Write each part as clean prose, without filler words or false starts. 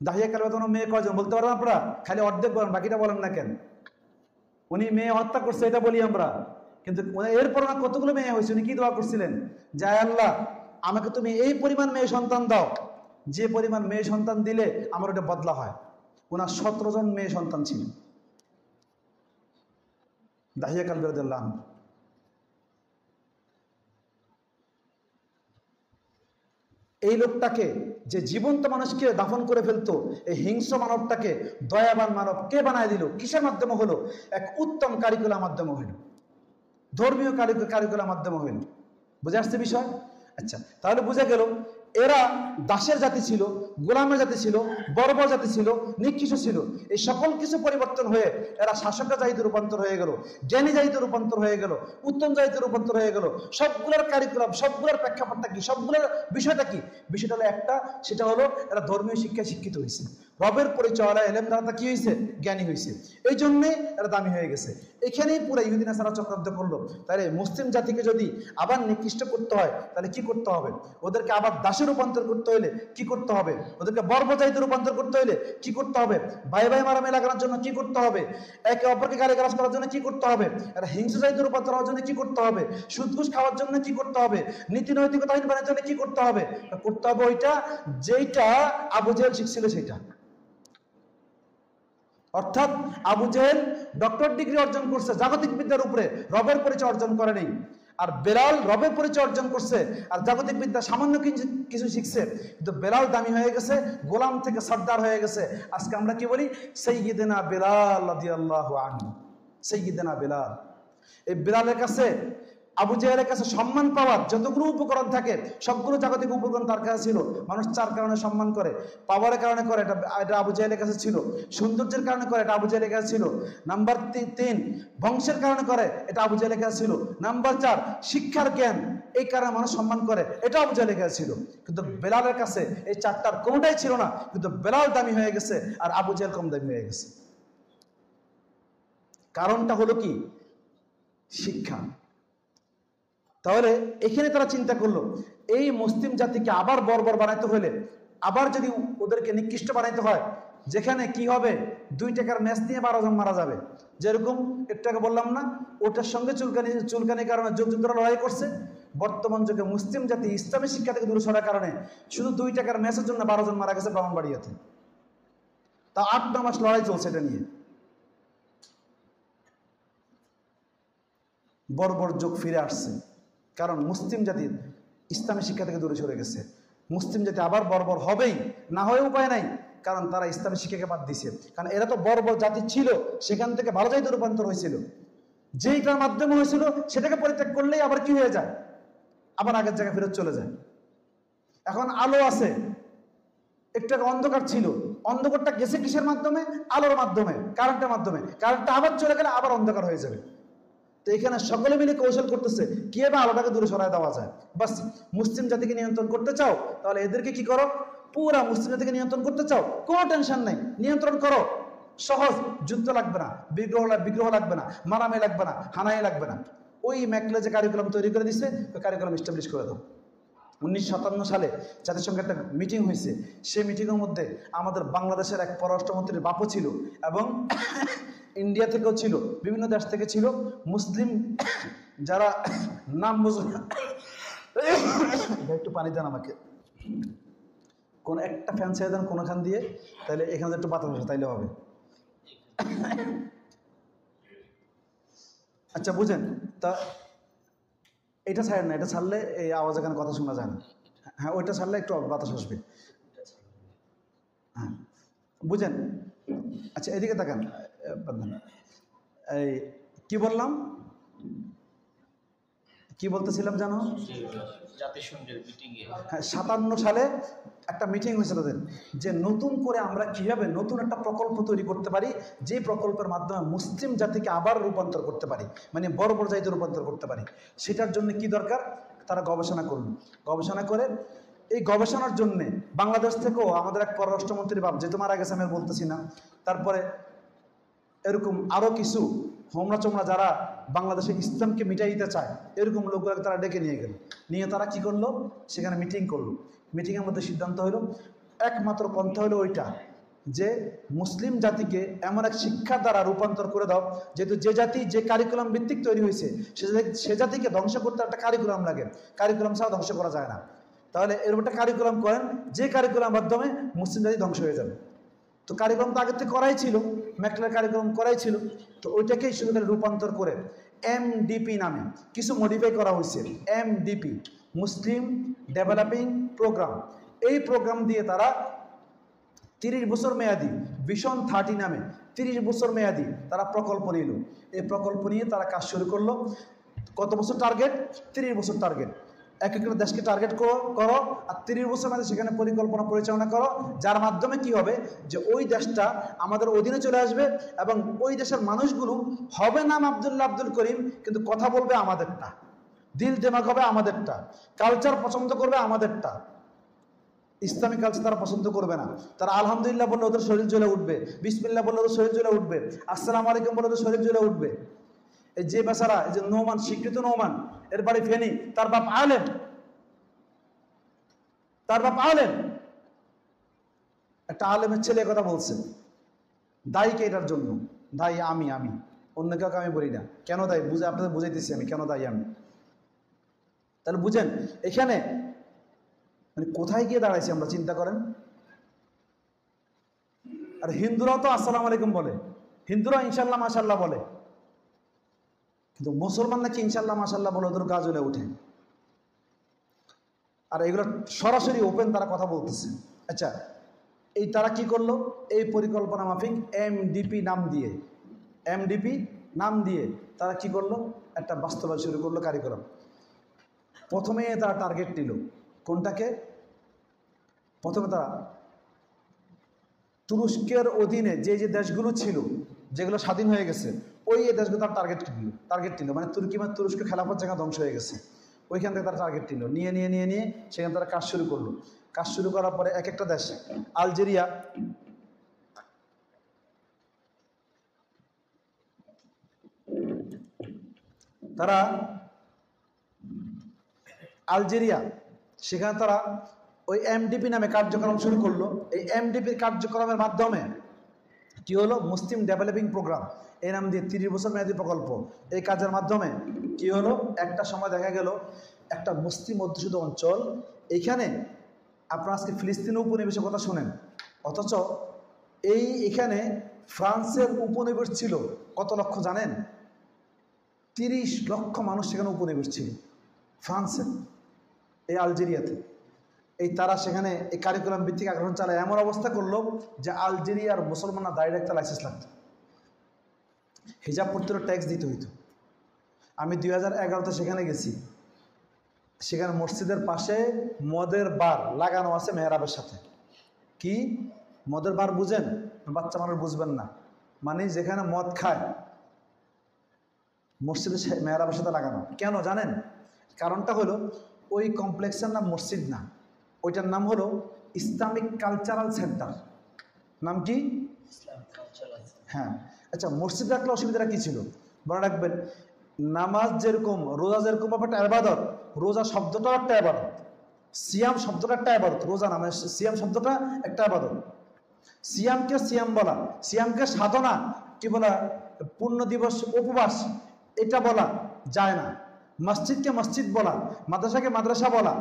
দাহিয়া কালবে তোমার মেয়ে কয়জন বলতে পারবেন আপনারা? খালি অর্ধেক বলেন, বাকিটা বলেন না কেন? উনি মেয়ে হত্যা করছে এটা বলি আমরা, কিন্তু এরপর না কতগুলো মেয়ে হয়েছে, উনি কি দোয়া করছিলেন? যায় আল্লাহ আমাকে তুমি এই পরিমাণ মেয়ে সন্তান দাও, যে পরিমাণ মেয়ে সন্তান দিলে আমার ওটা বদলা হয়। ওনার 17 জন মেয়ে সন্তান ছিল দাহিয়া কালবে রাদিয়াল্লাহু আনহু। এই লোকটাকে যে জীবন্ত মানুষকে দাফন করে ফেলতো, এই হিংস্র মানবটাকে দয়াবান মানব কে বানায় দিল? কিসের মাধ্যমে হলো? এক উত্তম কারিকুলার মাধ্যমে হইল, ধর্মীয় কারিকুলার মাধ্যমে হইল। বুঝে আসছে বিষয়? আচ্ছা, তাহলে বুঝে গেল এরা দাসের জাতি ছিল, গোলামের জাতি ছিল, বর্বর জাতি ছিল, নিকৃষ্ট ছিল। এই সকল কিছু পরিবর্তন হয়ে এরা শাসকের জাতিতে রূপান্তর হয়ে গেল, জ্ঞানী জাতিতে রূপান্তর হয়ে গেল, উত্তম জাতিতে রূপান্তর হয়ে গেল। সবগুলোর কারিকুলাম, সবগুলোর প্রেক্ষাপটটা কি, সবগুলোর বিষয়টা কি? বিষয়টা হলো একটা, সেটা হলো এরা ধর্মীয় শিক্ষায় শিক্ষিত হয়েছে, রবের পরিচয় এলেম দ্বারা কি হয়েছে? জ্ঞানী হয়েছে। এই জন্যে এরা দামি হয়ে গেছে। এখানেই পুরো ইহুদি নাসারা চক্রান্ত করলো। তাহলে মুসলিম জাতিকে যদি আবার নিকৃষ্ট করতে হয় তাহলে কি করতে হবে? ওদেরকে আবার দাসে রূপান্তর করতে হলে কি করতে হবে? ওদেরকে বর্বজাতিতে রূপান্তর করতে হলে কি করতে হবে? ভাই ভাই মারামারি লাগানোর জন্য কি করতে হবে? একে অপরকে গালিগালাজ করার জন্য কি করতে হবে? এরা হিংস্র জাতিতে রূপান্তর হওয়ার জন্য কি করতে হবে? সুদ ঘুষ খাওয়ার জন্য কি করতে হবে? নীতি নৈতিকতাহীন বানানোর জন্য কি করতে হবে? করতে হবে ওইটা যেইটা আবু জেহেল শিখছিল সেটা। অর্থাৎ আবু জেহেল ডক্টর ডিগ্রি অর্জন করছে জাগতিক বিদ্যার উপরে, রবের পরিচয় অর্জন করে নেই। আর বেলাল রবের পরিচয় অর্জন করছে আর জাগতিক বিদ্যা সামান্য কিছু শিখছে, কিন্তু বেলাল দামি হয়ে গেছে, গোলাম থেকে সর্দার হয়ে গেছে। আজকে আমরা কি বলি? সাইয়্যিদনা বেলাল রাদিয়াল্লাহু আনহু, সাইয়্যিদনা বেলাল। এই বেলালের কাছে, আবু জেহেলের কাছে সম্মান পাওয়ার যতগুলো উপকরণ থাকে সবগুলো জাগতিক উপকরণ তার কাছে ছিল। মানুষ 4 কারণে সম্মান করে, পাওয়ারের কারণে করে, এটা আবু জেহেলের কাছে ছিল। সৌন্দর্যের কারণে করে, এটা আবু জেহেলের কাছে ছিল। নাম্বার 3 বংশের কারণে করে, এটা আবু জেহেলের কাছে ছিল। নাম্বার 4 শিক্ষার জ্ঞান, এই কারণে মানুষ সম্মান করে, এটা আবু জেহেলের কাছে ছিল। কিন্তু বেলালের কাছে এই 4টার কোনোটাই ছিল না, কিন্তু বেলাল দামি হয়ে গেছে আর আবু জেহেল কম দামি হয়ে গেছে। কারণটা হলো কি? শিক্ষা। তাহলে এখানে তারা চিন্তা করলো এই মুসলিম জাতিকে আবার বর্বর বানাইতে হলে, আবার যদি ওদেরকে নিকৃষ্ট বানাইতে হয়, যেখানে কি হবে? 2 টাকার ম্যাচ নিয়ে 12 জন মারা যাবে। যেরকম একটু আগে বললাম না, ওটার সঙ্গে চুলকানির কারণে যুদ্ধরা লড়াই করছে। বর্তমান যুগে মুসলিম জাতি ইসলামী শিক্ষা থেকে দূরে সরার কারণে শুধু 2 টাকার ম্যাচের জন্য 12 জন মারা গেছে ব্রাহ্মণবাড়িয়াতে। তা 8-9 মাস লড়াই চলছে এটা নিয়ে। বর্বর যুগ ফিরে আসছে, কারণ মুসলিম জাতি ইসলামী শিক্ষা থেকে দূরে সরে গেছে। মুসলিম জাতি আবার বর্বর হবেই, না হয়ে উপায় নাই, কারণ তারা ইসলামী শিক্ষাকে বাদ দিছে। কারণ এরা তো বর্বর জাতি ছিল, সেখান থেকে ভালো জাতিতে রূপান্তর হয়েছিল, যেইটার মাধ্যমে হয়েছিল সেটাকে পরিত্যাগ করলেই আবার কি হয়ে যায়? আবার আগের জায়গায় ফেরত চলে যায়। এখন আলো আছে, একটু অন্ধকার ছিল, অন্ধকারটা গেছে কিসের মাধ্যমে? আলোর মাধ্যমে, কারেন্টের মাধ্যমে। কারেন্টটা আবার চলে গেলে আবার অন্ধকার হয়ে যাবে। তো এখানে সকলে মিলে কৌশল করতেছে কিভাবে আলোটাকে দূরে সরায় দেওয়া যায়। বাস, মুসলিম জাতিকে নিয়ন্ত্রণ করতে চাও তাহলে এদেরকে কি করো? পুরা মুসলিম জাতিকে নিয়ন্ত্রণ করতে চাও, কোনো টেনশন নেই, নিয়ন্ত্রণ করো। সহজ, যুদ্ধ লাগবে না, বিগ্রহ লাগবে না, মারামারি লাগবে না, হানাই লাগবে না। ওই ম্যাকলে যে কারিকুলাম তৈরি করে দিচ্ছে, ওই কারিকুলাম এস্টাবলিশ করে দাও। 1957 সালে জাতিসংঘের একটা মিটিং হয়েছে। সেই মিটিংয়ের মধ্যে আমাদের বাংলাদেশের এক পররাষ্ট্রমন্ত্রীর বাপও ছিল এবং ইন্ডিয়া থেকেও ছিল, বিভিন্ন দেশ থেকে ছিল। মুসলিম যারা নাম বুঝল, একটু পানি দেন আমাকে, কোন একটা ফ্যান ছেড়ে দেন কোনোখান দিয়ে, তাহলে এখানে একটু বাতাস আসে, তাইলে হবে। আচ্ছা বুঝেন, তা এটা ছাড়েন না, এটা ছাড়লে এই আওয়াজ এখানে কথা শোনা যায় না। হ্যাঁ, ওইটা ছাড়লে একটু বাতাস আসবে। হ্যাঁ বুঝেন। আচ্ছা এদিকে তাকান। এই কি বললাম, কি বলতেছিলাম জানো? হ্যাঁ, 57 সালে একটা মিটিং হয়েছে তাদের, যে নতুন করে আমরা কিভাবে নতুন একটা প্রকল্প তৈরি করতে পারি, যে প্রকল্পের মাধ্যমে মুসলিম জাতিকে আবার রূপান্তর করতে পারি, মানে বর্বর জাতিতে রূপান্তর করতে পারি। সেটার জন্য কি দরকার? তারা গবেষণা করল। গবেষণা করে এই গবেষণার জন্যে বাংলাদেশ থেকেও আমাদের এক পররাষ্ট্রমন্ত্রী বাপ, যেহেতু মারা গেছে আমি আর বলতেছি না, তারপরে এরকম আরও কিছু হোমরা চোমরা যারা বাংলাদেশে ইসলামকে মিটাই দিতে চায়, এরকম লোকগুলোকে তারা ডেকে নিয়ে গেল। নিয়ে তারা কি করলো? সেখানে মিটিং করলো। মিটিংয়ের মধ্যে সিদ্ধান্ত হলো একমাত্র পন্থা হলো ওইটা, যে মুসলিম জাতিকে এমন এক শিক্ষার দ্বারা রূপান্তর করে দাও, যেহেতু যে জাতি যে কারিকুলাম ভিত্তিক তৈরি হয়েছে সে জাতিকে ধ্বংস করতে একটা কারিকুলাম লাগে, কারিকুলাম ছাড়া ধ্বংস করা যায় না। তাহলে এরকম একটা কারিকুলাম করেন যে কারিকুলাম মাধ্যমে মুসলিম জাতি ধ্বংস হয়ে যাবে। তো কারিকুলাম তো আগের থেকে করাই ছিল, ম্যাকলের কারিকুলাম করাই ছিল, তো ওইটাকেই শুধু রূপান্তর করে এমডিপি নামে কিছু মডিফাই করা হয়েছে। এমডিপি, মুসলিম ডেভেলপিং প্রোগ্রাম। এই প্রোগ্রাম দিয়ে তারা 30 বছর মেয়াদি ভিশন 30 নামে 30 বছর মেয়াদি তারা প্রকল্প নিল। এই প্রকল্প নিয়ে তারা কাজ শুরু করলো। কত বছর টার্গেট? 30 বছর টার্গেট। এক একটা দেশকে টার্গেট করো আর 30 বছর মধ্যে সেখানে পরিকল্পনা পরিচালনা করো, যার মাধ্যমে কি হবে যে ওই দেশটা আমাদের অধীনে চলে আসবে এবং ওই দেশের মানুষগুলো হবে নাম আব্দুল্লাহ আব্দুল করিম, কিন্তু কথা বলবে আমাদেরটা, দিল দেমাগ হবে আমাদেরটা, কালচার পছন্দ করবে আমাদেরটা। ইসলামিক কালচার তারা পছন্দ করবে না। তারা আলহামদুলিল্লাহ বললে ওদের শরীর জ্বলে উঠবে, বিসমিল্লাহ বললে ওদের শরীর জ্বলে উঠবে, আসসালামু আলাইকুম বললে ওদের শরীর জ্বলে উঠবে। এই যে বেচারা, এই যে নোমান, স্বীকৃত নোমান, এর বাড়ি ফেনী, তার বাপ আলেম, তার বাপ আলেম। একটা আলেমের ছেলে কথা বলছে, দায়ী কে এটার জন্য? দায়ী আমি অন্য কাউকে আমি বলি না। কেন দায়ী? আপনাদের বুঝাইতেছি আমি কেন দায়ী আমি। তাহলে বুঝেন এখানে মানে কোথায় গিয়ে দাঁড়াইছি আমরা, চিন্তা করেন। আর হিন্দুরাও তো আসসালামু আলাইকুম বলে, হিন্দুরা ইনশাল্লাহ মাশাল্লাহ বলে, কিন্তু মুসলমান নাকি ইনশাল্লাহ মাশাল্লাহ বলে ওদের গা জ্বলে ওঠে। আর এগুলো সরাসরি ওপেন তারা কথা বলতেছে। আচ্ছা, এই তারা কি করলো? এই পরিকল্পনা মাফিক এমডিপি নাম দিয়ে তারা কি করলো? একটা বাস্তবায়ন শুরু করলো কারিকুলাম। প্রথমে তারা টার্গেট নিল কোনটাকে? প্রথমে তারা তুরস্কের অধীনে যে যে দেশগুলো ছিল, যেগুলো স্বাধীন হয়ে গেছে, ওই দেশগুলো তার টার্গেট নিল। মানে তুরস্ক খেলাফত জায়গা ধ্বংস হয়ে গেছে, ওইখান থেকে তারা টার্গেট নিল। নিয়ে সেখানে তারা কাজ শুরু করলো। কাজ শুরু করার পরে এক একটা দেশ, আলজেরিয়া, সেখানে তারা ওই এমডিপি নামে কার্যক্রম শুরু করলো। এই এমডিপির কার্যক্রমের মাধ্যমে কি হলো? মুসলিম ডেভেলপিং প্রোগ্রাম, এই নাম দিয়ে 30 বছর মেয়াদী প্রকল্প। এই কাজের মাধ্যমে কি হলো? একটা সময় দেখা গেল একটা মুসলিম অধ্যুষিত অঞ্চল, এইখানে আপনারা আজকে ফিলিস্তিন উপনিবেশের কথা শোনেন, অথচ এখানে ফ্রান্সের উপনিবেশ ছিল কত লক্ষ জানেন? 30 লক্ষ মানুষ সেখানে উপনিবেশ ছিল ফ্রান্সের, এই আলজেরিয়াতে। তারা সেখানে এই কারিকুলাম ভিত্তিক আগ্রহণ চালায়, এমন অবস্থা করলো যে আলজেরিয়ার মুসলমানরা দাঁড়িয়ে রাখতে লাইসেন্স লাগতো, হিজাব পড়তে ট্যাক্স দিতে হইতো। আমি 2011-তে সেখানে গেছি, সেখানে মসজিদের পাশে মদের বার লাগানো আছে মেহরাবের সাথে। কি মদের বার বুঝেন? বাচ্চা মানুষ বুঝবেন না, মানে যেখানে মদ খায় মসজিদের মেহরাবের সাথে লাগানো। কেন জানেন? কারণটা হলো ওই কমপ্লেক্সের নাম মসজিদ না, ওইটার নাম হলো ইসলামিক কালচারাল সেন্টার। নাম কি? হ্যাঁ। আচ্ছা, মসজিদ রাখলে অসুবিধাটা কি ছিল? মনে রাখবেন, নামাজ যেরকম, রোজা যেরকম একটা ইবাদত, রোজা শব্দটাও একটা ইবাদত, সিয়াম শব্দটা একটা ইবাদত, রোজা নামে সিয়াম শব্দটা একটা ইবাদত। সিয়ামকে সিয়াম বলা, সিয়ামকে সাধনা কি বলা, পূর্ণ দিবস উপবাস, এটা বলা যায় না। মসজিদকে মসজিদ বলা, মাদ্রাসাকে মাদ্রাসা বলা,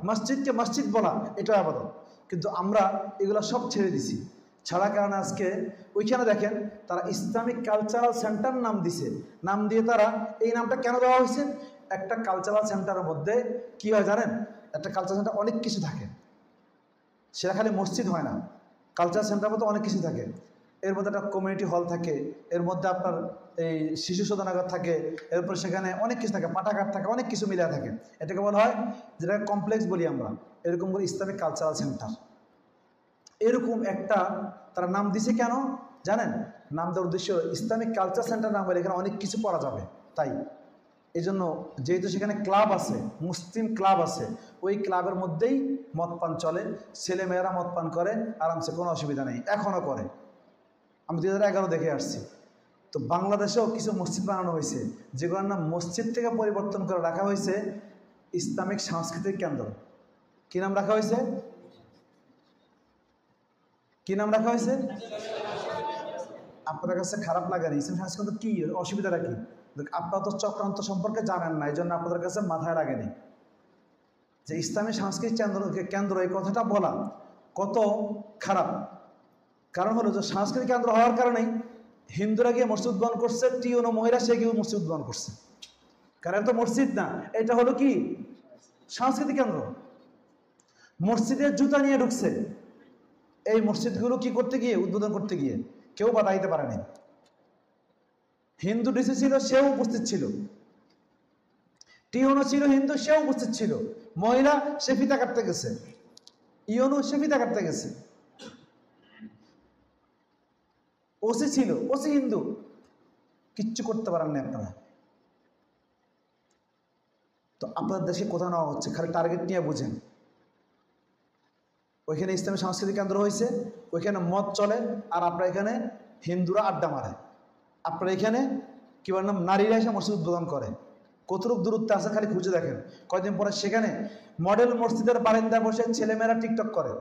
মসজিদকে মসজিদ বলা, এটা ইবাদত। কিন্তু আমরা এগুলো সব ছেড়ে দিছি। ছাড়া কারণে আজকে ওইখানে দেখেন তারা ইসলামিক কালচারাল সেন্টার নাম দিছে। নাম দিয়ে তারা, এই নামটা কেন দেওয়া হয়েছে? একটা কালচারাল সেন্টারের মধ্যে কি হয় জানেন? একটা কালচারাল সেন্টার অনেক কিছু থাকে, সেটা খালি মসজিদ হয় না। কালচারাল সেন্টারের মধ্যে অনেক কিছু থাকে। এর মধ্যে একটা কমিউনিটি হল থাকে, এর মধ্যে আপনার এই শিশু শোধনাগার থাকে, এরপর সেখানে অনেক কিছু থাকে, পাঠাগার থাকে, অনেক কিছু মিলে থাকে। এটাকে বলা হয়, যেটাকে কমপ্লেক্স বলি আমরা, এরকম করে ইসলামিক কালচারাল সেন্টার। এরকম একটা তারা নাম দিছে কেন জানেন? নাম দেওয়ার উদ্দেশ্য ইসলামিক কালচার সেন্টার নাম বলে এখানে অনেক কিছু পড়া যাবে, তাই। এই জন্য যেহেতু সেখানে ক্লাব আছে, মুসলিম ক্লাব আছে, ওই ক্লাবের মধ্যেই মদ পান চলে, ছেলেমেয়েরা মদ পান করে আরামসে, কোনো অসুবিধা নেই, এখনও করে। আমি 2011 দেখে আসছি। তো বাংলাদেশেও কিছু মসজিদ বানানো হয়েছে, যেগুলোর নাম মসজিদ থেকে পরিবর্তন করে রাখা হয়েছে ইসলামিক সাংস্কৃতিক কেন্দ্র। কী নাম রাখা হয়েছে? কি নাম রাখা হয়েছে? আপনাদের কাছে খারাপ লাগে না? ইসলাম সংস্কৃতি কি অসুবিধাটা কি? আপনারা তো চক্রান্ত সম্পর্কে জানেন না, এই জন্য আপনাদের কাছে মাথায় লাগেনি যে ইসলামী সাংস্কৃতিক কেন্দ্র এই কথাটা বলা কত খারাপ। কারণ হলো যে সাংস্কৃতিক কেন্দ্র হওয়ার কারণেই হিন্দুরা গিয়ে মসজিদ উদ্বোধন করছে, টিউনো মহিলা সে গিয়ে মসজিদ উদ্বোধন করছে। কারণ এটা তো মসজিদ না, এটা হলো কি সাংস্কৃতিক কেন্দ্র। মসজিদের জুতা নিয়ে ঢুকছে এই মসজিদগুলো কি করতে গিয়ে, উদ্বোধন করতে গিয়ে। কেউ বাধা দিতে পারেনি। হিন্দু ডিসি ছিল, সেও উপস্থিত ছিল। টিউনো ছিল হিন্দু, সেও উপস্থিত ছিল। মহিলা সে ফিতা কাটতে গেছে, ইউনো সে ফিতা কাটতে গেছে। ওসি ছিল, ওসি হিন্দু, কিচ্ছু করতে পারেন না আপনারা। তো আপনাদের দেশে কোথাও নেওয়া হচ্ছে, খালি টার্গেট নিয়ে বুঝেন। ওইখানে ইসলামী সাংস্কৃতিক কেন্দ্র হয়েছে, ওইখানে মদ চলে, আর আপনার এখানে হিন্দুরা আড্ডা মারে। আপনার এখানে কি বলেন, নারীরা এসে মসজিদ উদ্বোধন করে। কতটুকু দূরত্বে আছে খালি খুঁজে দেখেন। কয়েকদিন পরে সেখানে মডেল মসজিদের বারান্দায় বসে ছেলেমেয়েরা টিকটক করে।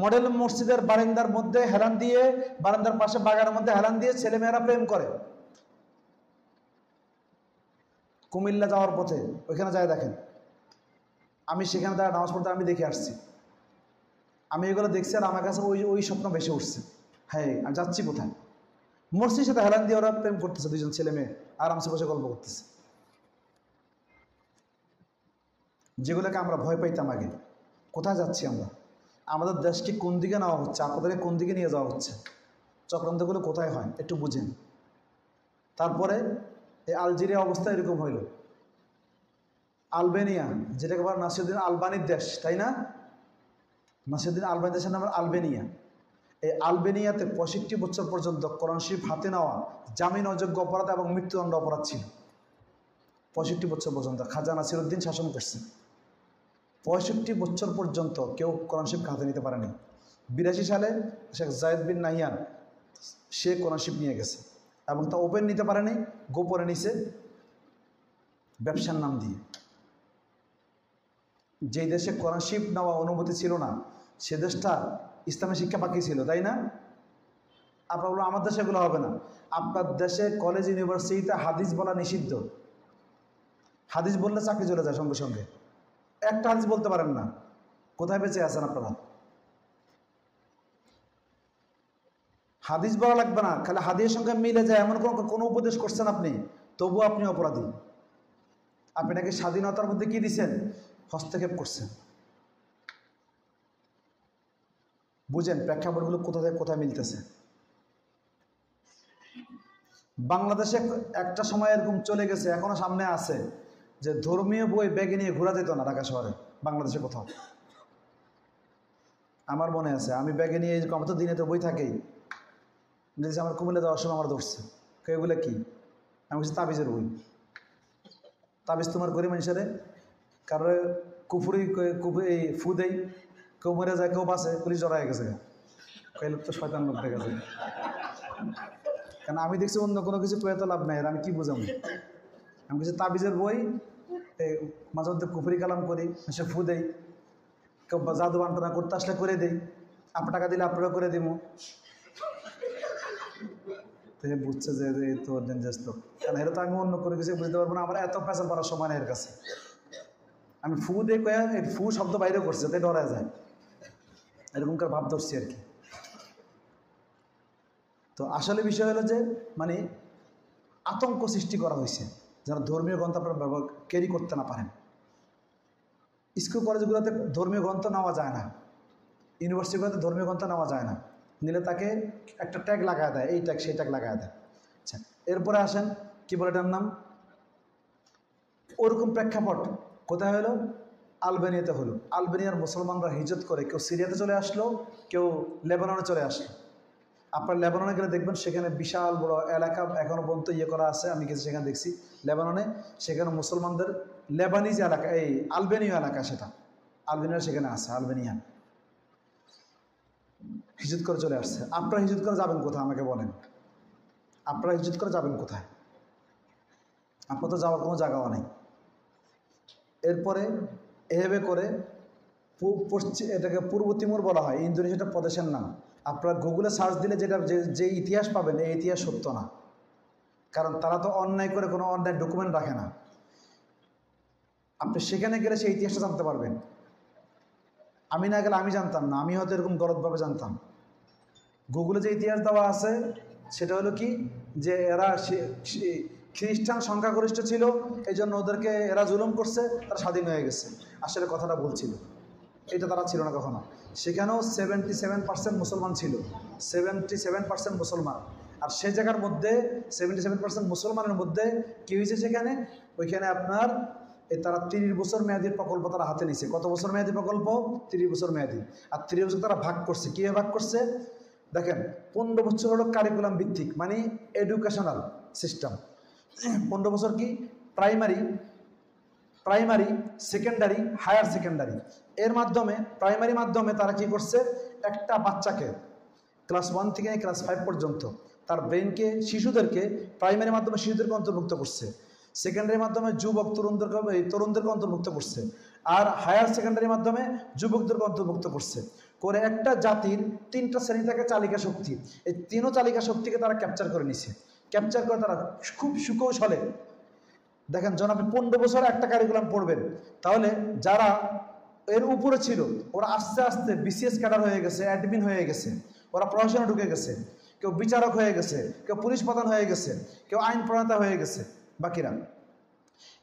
মডেল মসজিদের বারান্দার মধ্যে হেলান দিয়ে, বারান্দার পাশে বাগানের মধ্যে হেলান দিয়ে ছেলেমেয়েরা প্রেম করে। কুমিল্লা যাওয়ার পথে ওইখানে যায় দেখেন। আমি সেখানে তারা নামাজ পড়তে আমি দেখে আসছি। আমি এগুলো দেখছি আর আমার কাছে ওই স্বপ্ন বেশি উঠছে। হ্যাঁ, আমি যাচ্ছি কোথায়? মসজিদের সাথে হেলান দিয়ে ওরা প্রেম করতেছে, দুজন ছেলে মেয়ে আরামসে বসে গল্প করতেছে। যেগুলোকে আমরা ভয় পাইতাম আগে। কোথায় যাচ্ছি আমরা? আমাদের দেশকে কোন দিকে নেওয়া হচ্ছে? আপনাদেরকে কোন দিকে নিয়ে যাওয়া হচ্ছে? চক্রান্তগুলো কোথায় হয় একটু বুঝেন। তারপরে এই আলজেরিয়া অবস্থা এরকম হইল। আলবেনিয়া, যেটাকে বলে নাসিরুদ্দিন আলবানির দেশ, তাই না? নাসিরুদ্দিন আলবানি দেশের নাম আলবেনিয়া। এই আলবেনিয়াতে 65 বছর পর্যন্ত কোরআন শরীফ হাতে নেওয়া জামিন অযোগ্য অপরাধ এবং মৃত্যুদণ্ড অপরাধ ছিল। 65 বছর পর্যন্ত খাজা নাসিরুদ্দিন শাসন করছে। 65 বছর পর্যন্ত কেউ কোরআন শরীফ হাতে নিতে পারেনি। 82 সালে শেখ জায়েদ বিন নাহিয়ান সে কোরআন শরীফ নিয়ে গেছে, এবং তা ওপেন নিতে পারেনি, গোপনে নিছে ব্যবসার নাম দিয়ে। যেই দেশে কোরআন শরীফ নেওয়া অনুমতি ছিল না, সে দেশটা ইসলামী শিক্ষা বাকি ছিল, তাই না? আপনার বলবো আমার দেশে এগুলো হবে না। আপনার দেশে কলেজ ইউনিভার্সিটিতে হাদিস বলা নিষিদ্ধ। হাদিস বললে চাকরি চলে যায় সঙ্গে সঙ্গে। একটা হাদিস বলতে পারেন না, কোথায় বেঁচে আছেন আপনারা? হাদিস বলা লাগবে না, খালি হাদিসের সঙ্গে মিলে যায় এমন কোনো উপদেশ করছেন আপনি, তবুও আপনি অপরাধী। আপনি নাকি স্বাধীনতার মধ্যে কি দিচ্ছেন? হস্তক্ষেপ করছেন। বুঝেন প্রেক্ষাপটগুলো কোথা থেকে কোথায় মিলতেছে। বাংলাদেশে একটা সময় এরকম চলে গেছে, এখনো সামনে আছে, যে ধর্মীয় বই ব্যাগে নিয়ে ঘোরা যেত না ঢাকা শহরে, বাংলাদেশে কোথাও। আমার মনে আছে, আমি ব্যাগে নিয়ে আমার তো দিনে তো বই থাকেই। আমার কুমিল্লা যাওয়ার সময় আমার ধরছে, এগুলো কি? আমি বলছি তাবিজের বই। তাবিজ তোমার করি মানুষেরে, কারো কুফুরি এই ফু দেই, কেউ মরে যায়, কেউ বাঁচে, পুলিশ জড়াই গেছে। কই লোক তো শয়তান লোক দেখা যায়। কারণ আমি দেখছি অন্য কোনো কিছু পেয়ে তো লাভ নাই, আর আমি কি বুঝাবো? আমি কিছু তাবিজের বই, মাঝে মধ্যে কুফুরি কালাম করি, সে ফু দেই, কেউ জাদু বান্টনা করতে আসলে করে দেই, আপনার টাকা দিলে আপনারা করে দিব। বুঝছে যে তো ডেঞ্জারাস লোক, কারণ এটা তো আমি অন্য করে কিছু বুঝতে পারবো না। আমার এত পেঁচা পড়ার সময় না এর কাছে। আমি ফু দিয়ে কয়ে ফু শব্দ বাইরে করছে, তাই ডরা যায়, এরকমকার ভাব ধরছি আর কি। তো আসলে বিষয় হলো যে মানে আতঙ্ক সৃষ্টি করা হয়েছে, যেন ধর্মীয় গ্রন্থ আপনারা ব্যবহার ক্যারি করতে না পারেন। স্কুল কলেজগুলোতে ধর্মীয় গ্রন্থ নেওয়া যায় না, ইউনিভার্সিটিগুলোতে ধর্মীয় গ্রন্থ নেওয়া যায় না। নিলে তাকে একটা ট্যাগ লাগায় দেয়, এই ট্যাগ সেই ট্যাগ লাগায় দেয়। আচ্ছা, এরপরে আসেন কি বলে এটার নাম, ওরকম প্রেক্ষাপট কোথায় হলো? আলবেনিয়াতে হলো। আলবেনিয়ার মুসলমানরা হিজরত করে কেউ সিরিয়াতে চলে আসলো, কেউ লেবাননে চলে আসলো। আপনার লেবাননে গেলে দেখবেন সেখানে বিশাল বড় এলাকা এখনও পর্যন্ত ইয়ে করা আছে, আমি কিছু সেখানে দেখছি লেবাননে। সেখানে মুসলমানদের লেবানিজ এলাকা, এই আলবেনীয় এলাকা, সেটা আলবেনিয়া সেখানে আছে। আলবেনিয়ান হিজরত করে চলে আসছে। আপনারা হিজরত করে যাবেন কোথায় আমাকে বলেন? আপনারা হিজরত করে যাবেন কোথায়? আপনার তো যাওয়ার কোনো জায়গাও নেই। এরপরে এভাবে করে এটাকে পূর্ব তিমুর বলা হয়, ইন্দোনেশিয়াটা প্রদেশের নাম। আপনারা গুগলে সার্চ দিলে যেটা যে ইতিহাস পাবেন, এই ইতিহাস সত্য না, কারণ তারা তো অন্যায় করে কোনো অন্যায় ডকুমেন্ট রাখে না। আপনি সেখানে গেলে সেই ইতিহাসটা জানতে পারবেন। আমি না গেলে আমি জানতাম না, আমি হয়তো এরকম গলতভাবে জানতাম। গুগলে যে ইতিহাস দেওয়া আছে সেটা হলো কি, যে এরা খ্রিস্টান সংখ্যাগরিষ্ঠ ছিল, এই জন্য ওদেরকে এরা জুলুম করছে, তারা স্বাধীন হয়ে গেছে। আসলে কথাটা বলছিল, এটা তারা ছিল না কখনো। সেখানেও 77% মুসলমান ছিল, 77% মুসলমান। আর সেই জায়গার মধ্যে 77% মুসলমানের মধ্যে কী হয়েছে সেখানে, ওইখানে আপনার তারা 30 বছর মেয়াদী প্রকল্প তারা হাতে নিছে। কত বছর মেয়াদী প্রকল্প? 30 বছর মেয়াদী। আর 30 বছর তারা ভাগ করছে। কীভাবে ভাগ করছে দেখেন, 15 বছর হলো কারিকুলাম ভিত্তিক, মানে এডুকেশনাল সিস্টেম। 15 বছর কি প্রাইমারি, সেকেন্ডারি, হায়ার সেকেন্ডারি। এর মাধ্যমে প্রাইমারি মাধ্যমে তারা কি করছে, একটা বাচ্চাকে ক্লাস 1 থেকে ক্লাস 5 পর্যন্ত তার ব্রেনকে, শিশুদেরকে প্রাইমারি মাধ্যমে শিশুদেরকে অন্তর্ভুক্ত করছে, সেকেন্ডারি মাধ্যমে যুবক তরুণদেরকে অন্তর্ভুক্ত করছে, আর হায়ার সেকেন্ডারি মাধ্যমে যুবকদেরকে অন্তর্ভুক্ত করছে। করে একটা জাতির 3টা শ্রেণী থাকে চালিকা শক্তি, এই 3ও চালিকা শক্তিকে তারা ক্যাপচার করে নিছে। ক্যাপচার করে তারা খুব সুকৌশলে, দেখেন যখন আপনি 15 বছর একটা কারিকুলাম পড়বেন, তাহলে যারা এর উপরে ছিল ওরা আস্তে আস্তে বিসিএস ক্যাডার হয়ে গেছে, অ্যাডমিন হয়ে গেছে, ওরা প্রশাসনে ঢুকে গেছে, কেউ বিচারক হয়ে গেছে, কেউ পুলিশ প্রধান হয়ে গেছে, কেউ আইন প্রণেতা হয়ে গেছে। বাকিরা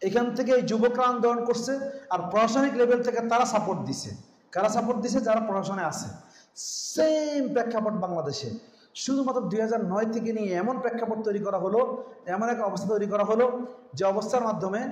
এখান থেকে এই যুবকরা আন্দোলন করছে, আর প্রশাসনিক লেভেল থেকে তারা সাপোর্ট দিছে। কারা সাপোর্ট দিছে? যারা প্রশাসনে আছে। সেম প্রেক্ষাপট বাংলাদেশে, শুধুমাত্র 2009 থেকে নিয়ে এমন প্রেক্ষাপট তৈরি করা হলো, এমন এক অবস্থা তৈরি করা হলো, যে অবস্থার মাধ্যমে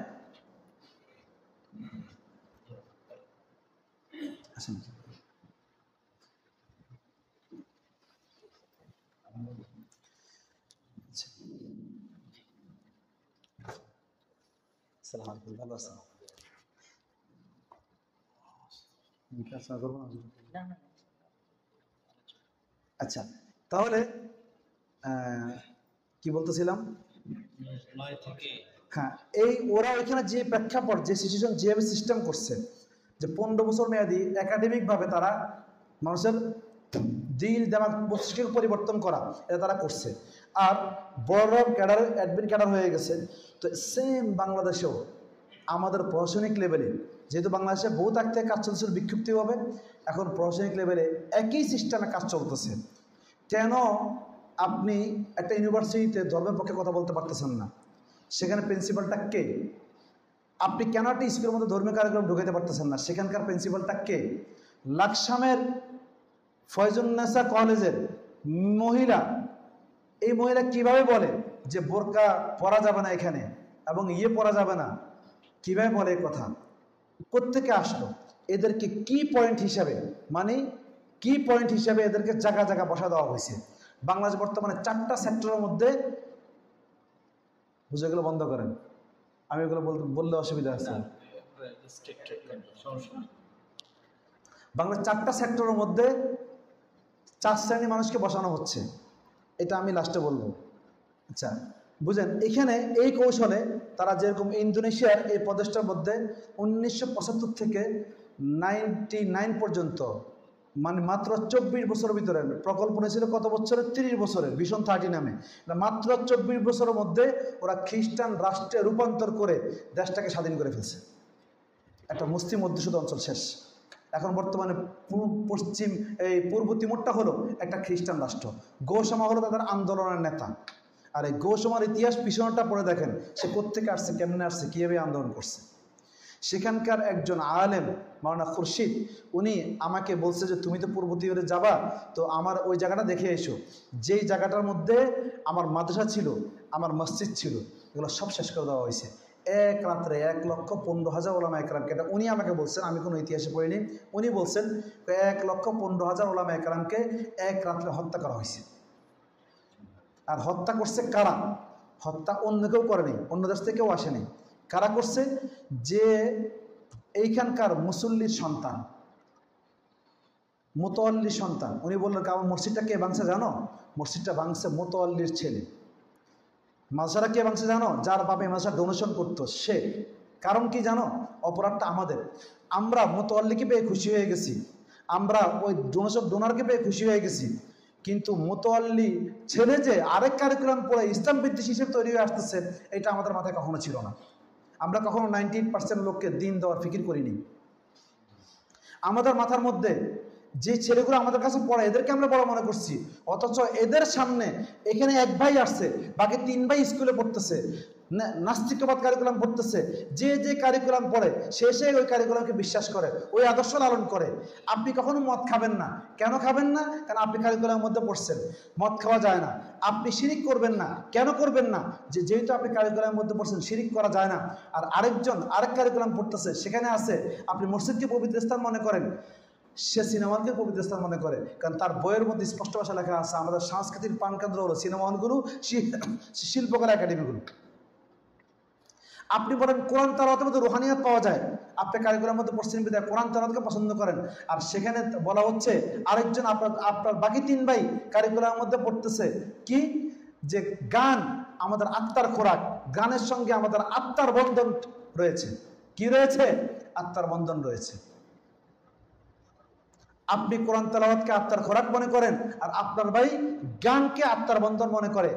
আচ্ছা, তাহলে কি বলতেছিলাম? হ্যাঁ, এই ওরা ওইখানে যে প্রেক্ষাপট, যে সিচুয়েশন যেভাবে সিস্টেম করছে, যে 15 বছর মেয়াদী একাডেমিকভাবে তারা মানুষের দিল দেমাগ মস্তিষ্ক পরিবর্তন করা, এটা তারা করছে। আর বড় ক্যাডার, অ্যাডমিন ক্যাডার হয়ে গেছে। তো সেম বাংলাদেশেও আমাদের প্রশাসনিক লেভেলে, যেহেতু বাংলাদেশে বহু তাক থেকে কাজ চলছে বিক্ষিপ্তি হবে, এখন প্রশাসনিক লেভেলে একই সিস্টেমে কাজ চলতেছে। কেন আপনি একটা ইউনিভার্সিটিতে ধর্মের পক্ষে কথা বলতে পারতেছেন না? সেখানে প্রিন্সিপালটা কে? আপনি কেন একটা স্কুলের মধ্যে ধর্মীয় কার্যক্রম ঢুকাইতে পারতেছেন না? সেখানকার প্রিন্সিপালটা কে? লাকসামের ফয়জুন্নেসা কলেজের মহিলা, এই মহিলা কিভাবে বলে যে বোরকা পরা যাবে না এখানে, এবং পরা যাবে না? কিভাবে বলে এই কথা? কোত্থেকে আসলো? এদেরকে কি পয়েন্ট হিসাবে, মানে কি পয়েন্ট হিসাবে এদেরকে জায়গা জায়গা বসা দেওয়া হয়েছে? বাংলাদেশ বর্তমানে 4টা সেক্টরের মধ্যে, বুঝে গেলে বন্ধ করেন, আমি এগুলো বললে অসুবিধা আছে। বাংলাদেশ 4টা সেক্টরের মধ্যে 4 শ্রেণী মানুষকে বসানো হচ্ছে, এটা আমি লাস্টে বলবো। আচ্ছা বুঝেন, এখানে এই কৌশলে তারা যেরকম ইন্দোনেশিয়ার এই প্রদেশটার মধ্যে 1975 থেকে 99 পর্যন্ত, মানে মাত্র 24 বছরের ভিতরে প্রকল্প নিয়েছিল। কত বছরের? 30 বছরের, ভিশন 30 নামে। মাত্র 24 বছরের মধ্যে ওরা খ্রিস্টান রাষ্ট্রে রূপান্তর করে দেশটাকে স্বাধীন করে ফেলছে। একটা মুসলিম অধ্যুষিত অঞ্চল শেষ। এখন বর্তমানে পূর্ব তিমুরটা হলো একটা খ্রিস্টান রাষ্ট্র। গোসামা হলো তাদের আন্দোলনের নেতা। আর এই গোসামার ইতিহাস পিছনটা পড়ে দেখেন, সে কোত্থেকে আসছে, কেমনে আসছে, কীভাবে আন্দোলন করছে। সেখানকার একজন আলেম মাওলানা খুরশিদ, উনি আমাকে বলছে যে তুমি তো পূর্ব তিমুরে যাবা, তো আমার ওই জায়গাটা দেখে এসো। যেই জায়গাটার মধ্যে আমার মাদ্রাসা ছিল, আমার মসজিদ ছিল, এগুলো সব শেষ করে দেওয়া হয়েছে এক রাত্রে। 1,15,000 ওলামা একরামকে, এটা উনি আমাকে বলছেন, আমি কোনো ইতিহাসে পড়িনি। উনি বলছেন 1,15,000 ওলামা একরামকে এক রাত্রে হত্যা করা হয়েছে। আর হত্যা করছে কারা? হত্যা অন্য কেউ করেনি, অন্য দেশ থেকেও আসেনি। কারা করছে? যে এইখানকার মুসল্লির সন্তান, মোতোয়াল্লির সন্তান। উনি বললেন আমার মসজিদটা কে ভাঙছে জানো? মসজিদটা ভাঙছে মোতোয়াল্লির ছেলে। মাদ্রাসাটা কে ভাঙছে জানো? যার বাপে মাদ্রাসা ডোনেশন করতো সে। কারণ কি জানো? অপরাধটা আমাদের। আমরা মোতোয়াল্লিকে পেয়ে খুশি হয়ে গেছি, আমরা ওই ডোনারকে পেয়ে খুশি হয়ে গেছি, কিন্তু মোতোয়াল্লি ছেলে যে আরেক কারিকুলাম পড়ে ইসলাম বিদ্বেষী হিসেবে তৈরি হয়ে আসতেছে, এটা আমাদের মাথায় কখনো ছিল না। আমরা কখনো 98% লোককে দিন দেওয়ার ফিকির করিনি। আমাদের মাথার মধ্যে যে ছেলেগুলো আমাদের কাছে পড়ে এদেরকে আমরা বড় মনে করছি, অথচ এদের সামনে এখানে এক ভাই আসছে, বাকি 3 ভাই স্কুলে পড়তেছে, নাস্তিকবাদ কারিকুলাম পড়তেছে, যে যে কারিকুলাম পড়ে সে ওই কারিকুলামকে বিশ্বাস করে, ওই আদর্শ লালন করে। আপনি কখনো মদ খাবেন না। কেন খাবেন না? কারণ আপনি কারিকুলামের মধ্যে পড়ছেন, মদ খাওয়া যায় না। আপনি শিরিক করবেন না। কেন করবেন না? যেহেতু আপনি কারিকুলামের মধ্যে পড়ছেন, শিরিক করা যায় না। আর আরেক কারিকুলাম পড়তেছে, সেখানে আছে, আপনি মসজিদকে পবিত্র স্থান মনে করেন, সে সিনেমা হলকে পবিত্র স্থান মনে করে। কারণ তার বইয়ের মধ্যে স্পষ্ট ভাষা লেখা আছে, আমাদের সাংস্কৃতিক প্রাণকেন্দ্র হলো সিনেমা হলগুলো, শিল্পকলা একাডেমিগুলো। আপনি বলেন কোরআন তেলাওয়াতের মধ্যে রুহানিয়াত পাওয়া যায়, আপনি কারিকুলামের মধ্যে পড়ছেন বিধায় কোরআন তেলাওয়াতকে পছন্দ করেন। আর সেখানে বলা হচ্ছে আরেকজন আপনার বাকি 3 ভাই কারিকুলামের মধ্যে পড়তেছে কি, যে গান আমাদের আত্মার খোরাক, গানের সঙ্গে আমাদের আত্মার বন্ধন রয়েছে। কি রয়েছে? আত্মার বন্ধন রয়েছে। আপনি কোরআন তেলাওয়াতকে আত্মার খোরাক মনে করেন, আর আপনার ভাই গানকে আত্মার বন্ধন মনে করে,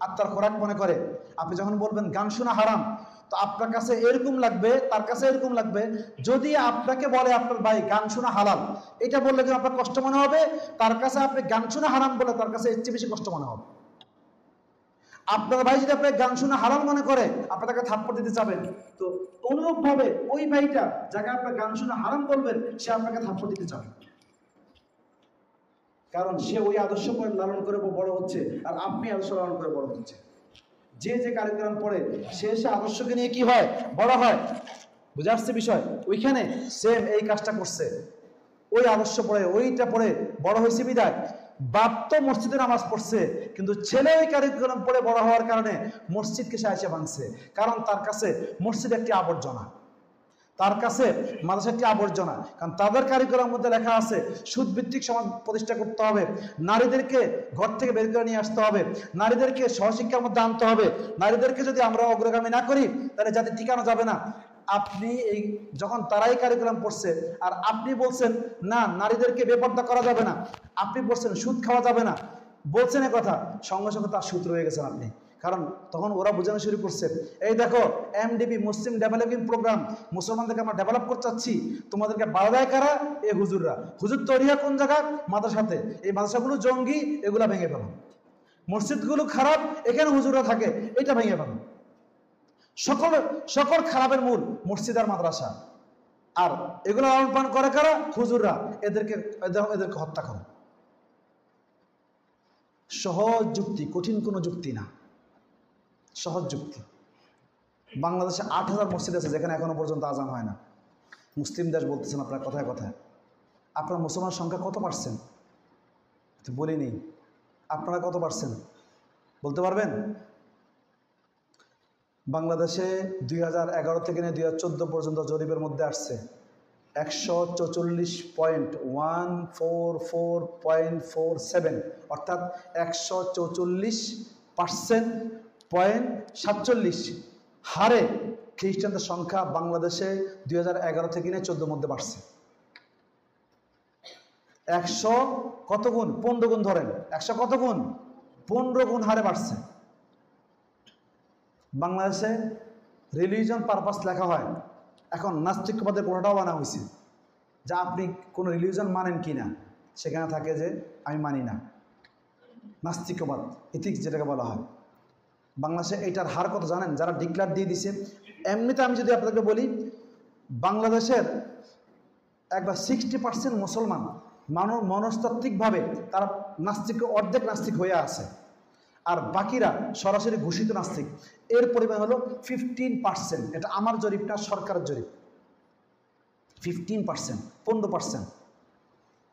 আত্মার খোরাক মনে করে। আপনি যখন বলবেন গান শোনা হারাম, তো আপনার কাছে এরকম লাগবে, তার কাছে এরকম লাগবে। যদি আপনাকে বলে আপনার ভাই গান শোনা হালাল, এটা বললে কিন্তু আপনার কষ্ট মনে হবে, তার কাছে আপনি গান শোনা হারাম বলে তার কাছে এর চেয়ে বেশি কষ্ট মনে হবে। আপনার ভাই যদি আপনার গান শোনা হারাম মনে করে, আপনি তাকে থাপ্পড় দিতে যাবেন, তো অনুরূপভাবে ওই ভাইটা যাকে আপনার গান শোনা হারাম বলবেন, সে আপনাকে থাপ্পড় দিতে যাবে। কারণ সে ওই আদর্শ লালন করে বড় হচ্ছে, আর আপনি আদর্শ লালন করে বড় হচ্ছে। যে যে কারিকুলাম পড়ে সে আদর্শকে নিয়ে কি হয়? বড় হয়। বুঝে আসছে বিষয়? ওইখানে সেম এই কাজটা করছে, ওই আদর্শ পড়ে, ওইটা পড়ে বড় হয়েছে বিদায়। বাপ তো মসজিদে নামাজ পড়ছে, কিন্তু ছেলে ওই কারিকুলাম পড়ে বড় হওয়ার কারণে মসজিদকে সে এসে ভাঙছে। কারণ তার কাছে মসজিদ একটি আবর্জনা, তার কাছে মাদ্রাসা একটি আবর্জনা। কারণ তাদের কারিকুলামের মধ্যে লেখা আছে সুদভিত্তিক সমাজ প্রতিষ্ঠা করতে হবে, নারীদেরকে ঘর থেকে বের করে নিয়ে আসতে হবে, নারীদেরকে সহশিক্ষার মধ্যে আনতে হবে। নারীদেরকে যদি আমরা অগ্রগামী না করি, তাহলে জাতি টিকানো যাবে না। আপনি যখন তারাই কারিকুলাম পড়ছে, আর আপনি বলছেন না নারীদেরকে বেপর্দা করা যাবে না, আপনি বলছেন সুদ খাওয়া যাবে না, বলছেন এ কথা, সঙ্গে সঙ্গে তার সুদ রয়ে গেছেন আপনি। কারণ তখন ওরা বোঝানো শুরু করছে, এই দেখো এমডিপি, মুসলিম ডেভেলপিং প্রোগ্রাম, মুসলমানদেরকে আমরা ডেভেলপ করতে চাচ্ছি, তোমাদেরকে বাধা দেয় কারা? এই হুজুররা। হুজুর তৈরি হয় কোন জায়গায়? মাদ্রাসাতে। এই মাদ্রাসাগুলো জঙ্গি, এগুলা ভেঙে ফেলো। মসজিদগুলো খারাপ, এখানে হুজুররা থাকে, এটা ভেঙে ফেলো। সকল খারাপের মূল মসজিদ আর মাদ্রাসা। আর এগুলো লালন পালন করে কারা? হুজুররা। এদেরকে হত্যা করো। সহজ যুক্তি, কঠিন কোনো যুক্তি না, সহজ যুক্তি। বাংলাদেশে 8000 মসজিদ আছে যেখানে এখনো পর্যন্ত আজান হয় না। মুসলিম দেশ বলতেছেন আপনার কথায় কথায়। আপনার মুসলমান সংখ্যা কত পার্সেন্ট? বলিনি। আপনারা কত পার্সেন্ট বলতে পারবেন? বাংলাদেশে 2011 থেকে নিয়ে 2014 পর্যন্ত জরিপের মধ্যে আসছে 144.144.47, অর্থাৎ 144.47 হারে খ্রিস্টানদের সংখ্যা বাংলাদেশে 2011 থেকে নিয়ে 14 মধ্যে বাড়ছে। 100 কত গুণ? 15 গুণ ধরেন। 100 কত গুণ? 15 গুণ হারে বাড়ছে। বাংলাদেশে রিলিজন পারপাস লেখা হয়, এখন নাস্তিকবাদের কোনোটাও বানা হয়েছে, যা আপনি কোনো রিলিজন মানেন কি না, সেখানে থাকে যে আমি মানি না, নাস্তিকবাদ, ইথিক্স যেটাকে বলা হয়। বাংলাদেশে এইটার হার কত জানেন? যারা ডিক্লার দিয়ে দিছে, এমনিতে আমি যদি আপনাকে বলি, বাংলাদেশের একবার 60% মুসলমান মনস্তাত্ত্বিকভাবে তারা নাস্তিক, অর্ধেক নাস্তিক হয়ে আছে, আর বাকিরা সরাসরি ঘোষিত নাস্তিক। এর পরিমাণ হলো 15%। এটা আমার জরিপ না, সরকারের জরিপ। 15%, 15%।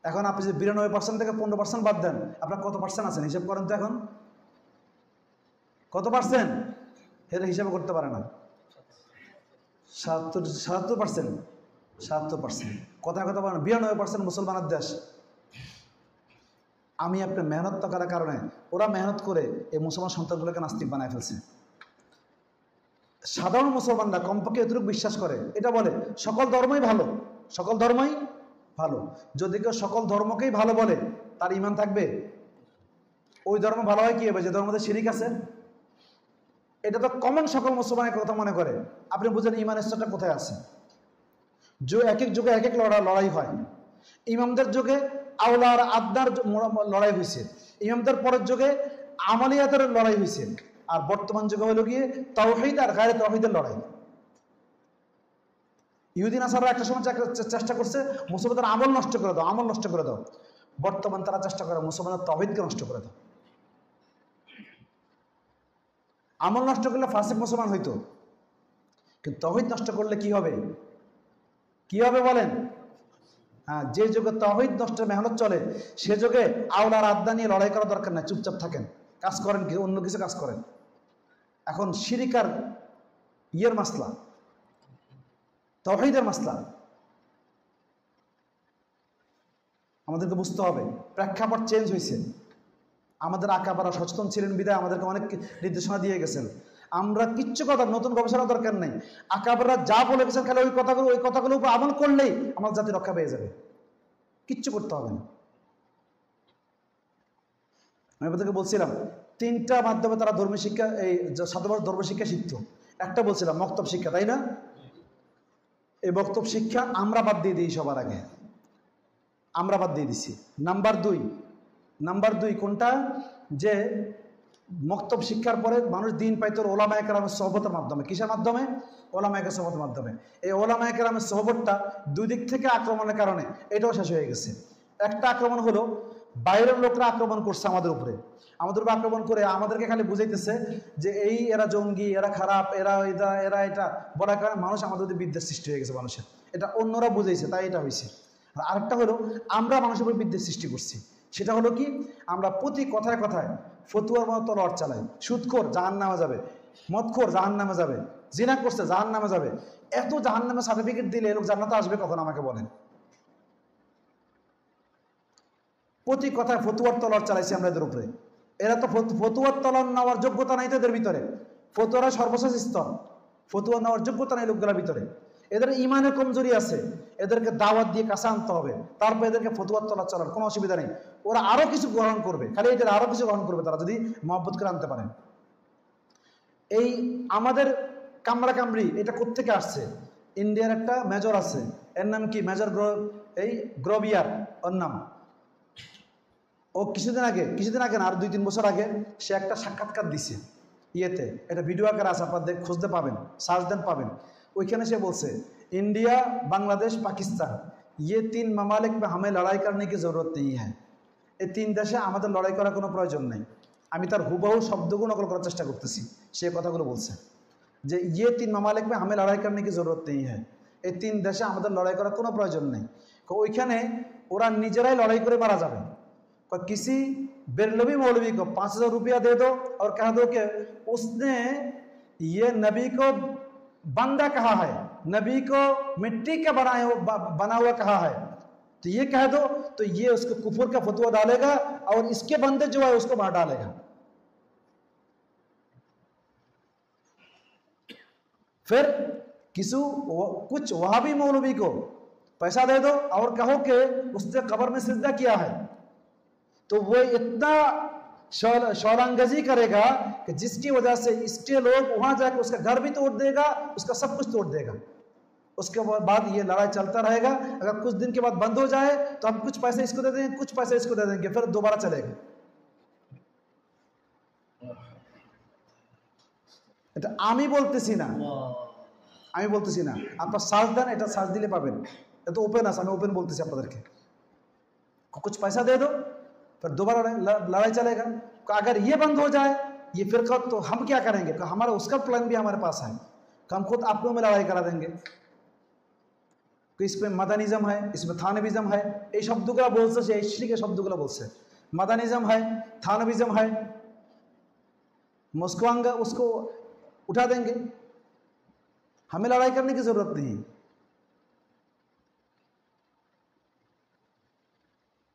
এখন আপনি যদি 92% থেকে 15% বাদ দেন, আপনার কত পার্সেন্ট আছেন? হিসাব করেন তো এখন কত পার্সেন্ট? এটা হিসাবে করতে পারে না। 77%। 77%। কথা কথা বলেন, 92% মুসলমানের দেশ। আমি আপনার মেহনত করার কারণে ওরা মেহনত করে এই মুসলমান সন্তানগুলোকে নাস্তিক বানায় ফেলছে। সাধারণ মুসলমানরা কমপক্ষে এতটুকু বিশ্বাস করে, এটা বলে সকল ধর্মই ভালো, সকল ধর্মই ভালো। যদি কেউ সকল ধর্মকেই ভালো বলে তার ঈমান থাকবে? ওই ধর্ম ভালো হয় কি হবে যে ধর্মতে শিরিক আছে? এটা তো কমন সকল মুসলমানের কথা মনে করে। আপনি বুঝেন ঈমানের স্তরটা কোথায় আছে? এক এক যুগে এক এক লড়াই হয়। ইমামদের যুগে আওলা আর আদনার লড়াই হয়েছে, ইমামদের পরের যুগে আমালিয়াতের লড়াই হয়েছে, আর বর্তমান যুগে হলো গিয়ে তাওহীদ আর গায়রে তাওহীদের লড়াই। ইহুদি নাসারা একটা সময় চেষ্টা করছে মুসলমানদের আমল নষ্ট করে দাও, আমল নষ্ট করে দাও। বর্তমান তারা চেষ্টা করে মুসলমানদের তাওহীদকে নষ্ট করে দাও। আমল নষ্ট করলে ফাসিক মুসলমান হইতো, কিন্তু তাওহীদ নষ্ট করলে কি হবে? কি হবে বলেন? হ্যাঁ, যে যুগে তাওহীদ নষ্টের মেহনত চলে সে যুগে আওলার আদনা নিয়ে লড়াই করার দরকার নাই, চুপচাপ থাকেন, কাজ করেন, কি অন্য কিছু কাজ করেন। এখন শিরিক আর ইয়ের মাসলা, তাওহীদের মাসলা আমাদেরকে বুঝতে হবে। প্রেক্ষাপট চেঞ্জ হয়েছে। আমাদের আকাবারা সচেতন ছিলেন বিদায় আমাদেরকে অনেক নির্দেশনা দিয়ে গেছেন। আমরা কিচ্ছু কথা নতুন গবেষণা দরকার নেই। আকাবাররা যা বলে গেছেন খালি ওই কথাগুলো উপর আমল করলেই আমার জাতি রক্ষা পেয়ে যাবে, কিচ্ছু করতে হবে না। আমি আপনাদেরকে বলছিলাম তিনটা মাধ্যমে তারা ধর্মীয় শিক্ষা, এই শতবর্ষ ধর্ম শিক্ষা শিখত। একটা বলছিলাম মক্তব শিক্ষা, তাই না? এই বক্তব্য শিক্ষা আমরা বাদ দিয়ে দিই, সবার আগে আমরা বাদ দিয়ে দিছি। নাম্বার দুই কোনটা? যে মক্তব শিক্ষার পরে মানুষ দিন পাইতো ওলামায়ে কেরামের সোহবতের মাধ্যমে। কিসের মাধ্যমে? ওলামায়ে কেরামের সোহবতের মাধ্যমে। এই ওলামায়ে কেরামের সোহবতটা দুই দিক থেকে আক্রমণের কারণে এটাও শেষ হয়ে গেছে। একটা আক্রমণ হলো বাইরের লোকরা আক্রমণ করছে আমাদের উপরে, আমাদের উপরে আক্রমণ করে আমাদেরকে খালি বুঝাইতেছে যে এই এরা জঙ্গি, এরা খারাপ, এরা এটা বড় কারণে মানুষ আমাদের মধ্যে বিদ্বেষ সৃষ্টি হয়ে গেছে মানুষের। এটা অন্যরা বুঝাইছে তাই এটা হয়েছে। আর আরেকটা হলো আমরা মানুষের উপর বিদ্বেষ সৃষ্টি করছি। সেটা হলো কি? আমরা প্রতি কথায় কথায় ফতুয়ার মতো তলোয়ার চালাই। সুদখোর জাহান্নামে যাবে, মদখোর জাহান্নামে যাবে, জিনা করছে জাহান্নামে যাবে। এত জাহান্নামে সার্টিফিকেট দিলে লোক জান্নাতে আসবে কখন আমাকে বলেন? প্রতি কথায় ফতুয়ার তলোয়ার চালাইছি আমরা এদের উপরে। এরা তো ফতুয়ার তলোয়ার নেওয়ার যোগ্যতা নাই এদের ভিতরে। ফতুয়ারা সর্বশেষ স্তর, ফতুয়া নেওয়ার যোগ্যতা নাই লোকগুলোর ভিতরে। এদের ইমানের কমজোরি আছে, এদেরকে দাওয়াত দিয়ে কাছে আনতে হবে, তারপর এদেরকে ফতুয়ার তলোয়ার চালার কোনো অসুবিধা নেই। ওরা আরো কিছু গ্রহণ করবে, খালি এদের আরো কিছু গ্রহণ করবে তারা যদি মহব্বত করে আনতে পারেন। এই আমাদের কামড়া কামড়ি এটা কোত্থেকে আসছে? ইন্ডিয়ার একটা মেজর আছে, এর নাম কি? মেজর গ্রোভিয়ার ওর নাম। ও কিছুদিন আগে না, আর 2-3 বছর আগে সে একটা সাক্ষাৎকার দিছে ইয়েতে, এটা ভিডিও আকারে আছে, আপনাদের খুঁজতে পাবেন, সার্চ দেন পাবেন। ওইখানে সে বলছে इंडिया बांग्लादेश पाकिस्तान ये 3 ममालिक में हमें लड़ाई करने की ज़रूरत नहीं है। এই 3 দেশে আমাদের লড়াই করার কোনো প্রয়োজন নেই। আমি তার হুবহু শব্দগুলো নকল করার চেষ্টা করতেছি। সে কথাগুলো বলছে যে ये 3 ममालिक में हमें लड़ाई करने की ज़रूरत नहीं है। এই 3 দেশে আমাদের লড়াই করার কোনো প্রয়োজন নেই। ওইখানে ওরা নিজেরাই লড়াই করে মারা যাবে। किसी बेरलवी मौलवी को 5000 रुपया दे दो और कह दो कि उसने ये नबी को बंदा कहा है, नबी को मिट्टी का बना हुआ कहा है, तो ये कह दो तो ये उसको कुफर का फतवा डालेगा और इसके बंदे जो है उसको मार डालेगा। फिर कुछ वहाबी मौलवी को पैसा दे दो और कहो कि उसने कब्र में सिजदा किया है, तो वो इतना शौलांगजी करेगा कि जिसकी वजह से इसके लोग वहां जाकर उसका घर भी तोड़ देगा, उसका सब कुछ तोड़ देगा। उसके बाद ये लड़ाई चलता रहेगा। अगर कुछ दिन के बाद बंद हो जाए तो हम कुछ पैसे इसको दे देंगे, कुछ पैसे इसको दे देंगे, फिर दोबारा चलेगा। এটা আমি বলতেছি না, আপনারা সার্চ দেন, এটা সার্চ দিলে পাবেন। এটা ওপেন আছে, আমি ওপেন বলতেছি আপনাদেরকে। कुछ पैसा दे दो फिर दोबारा लड़ाई चलेगा। अगर ये बंद हो जाए ये फिरका तो हम क्या करेंगे? हमारा उसका प्लान भी हमारे पास है, हम खुद अपनों में लड़ाई करा देंगे। इसमें मदानिज्म है, इसमें थानविज्म है, ये शब्दগুলো বলছে, সেই শিরকের শব্দগুলো বলছে। मदानिज्म है, थानविज्म है, मुस्कुआंगा उसको उठा देंगे। हमें लड़ाई करने की जरूरत नहीं।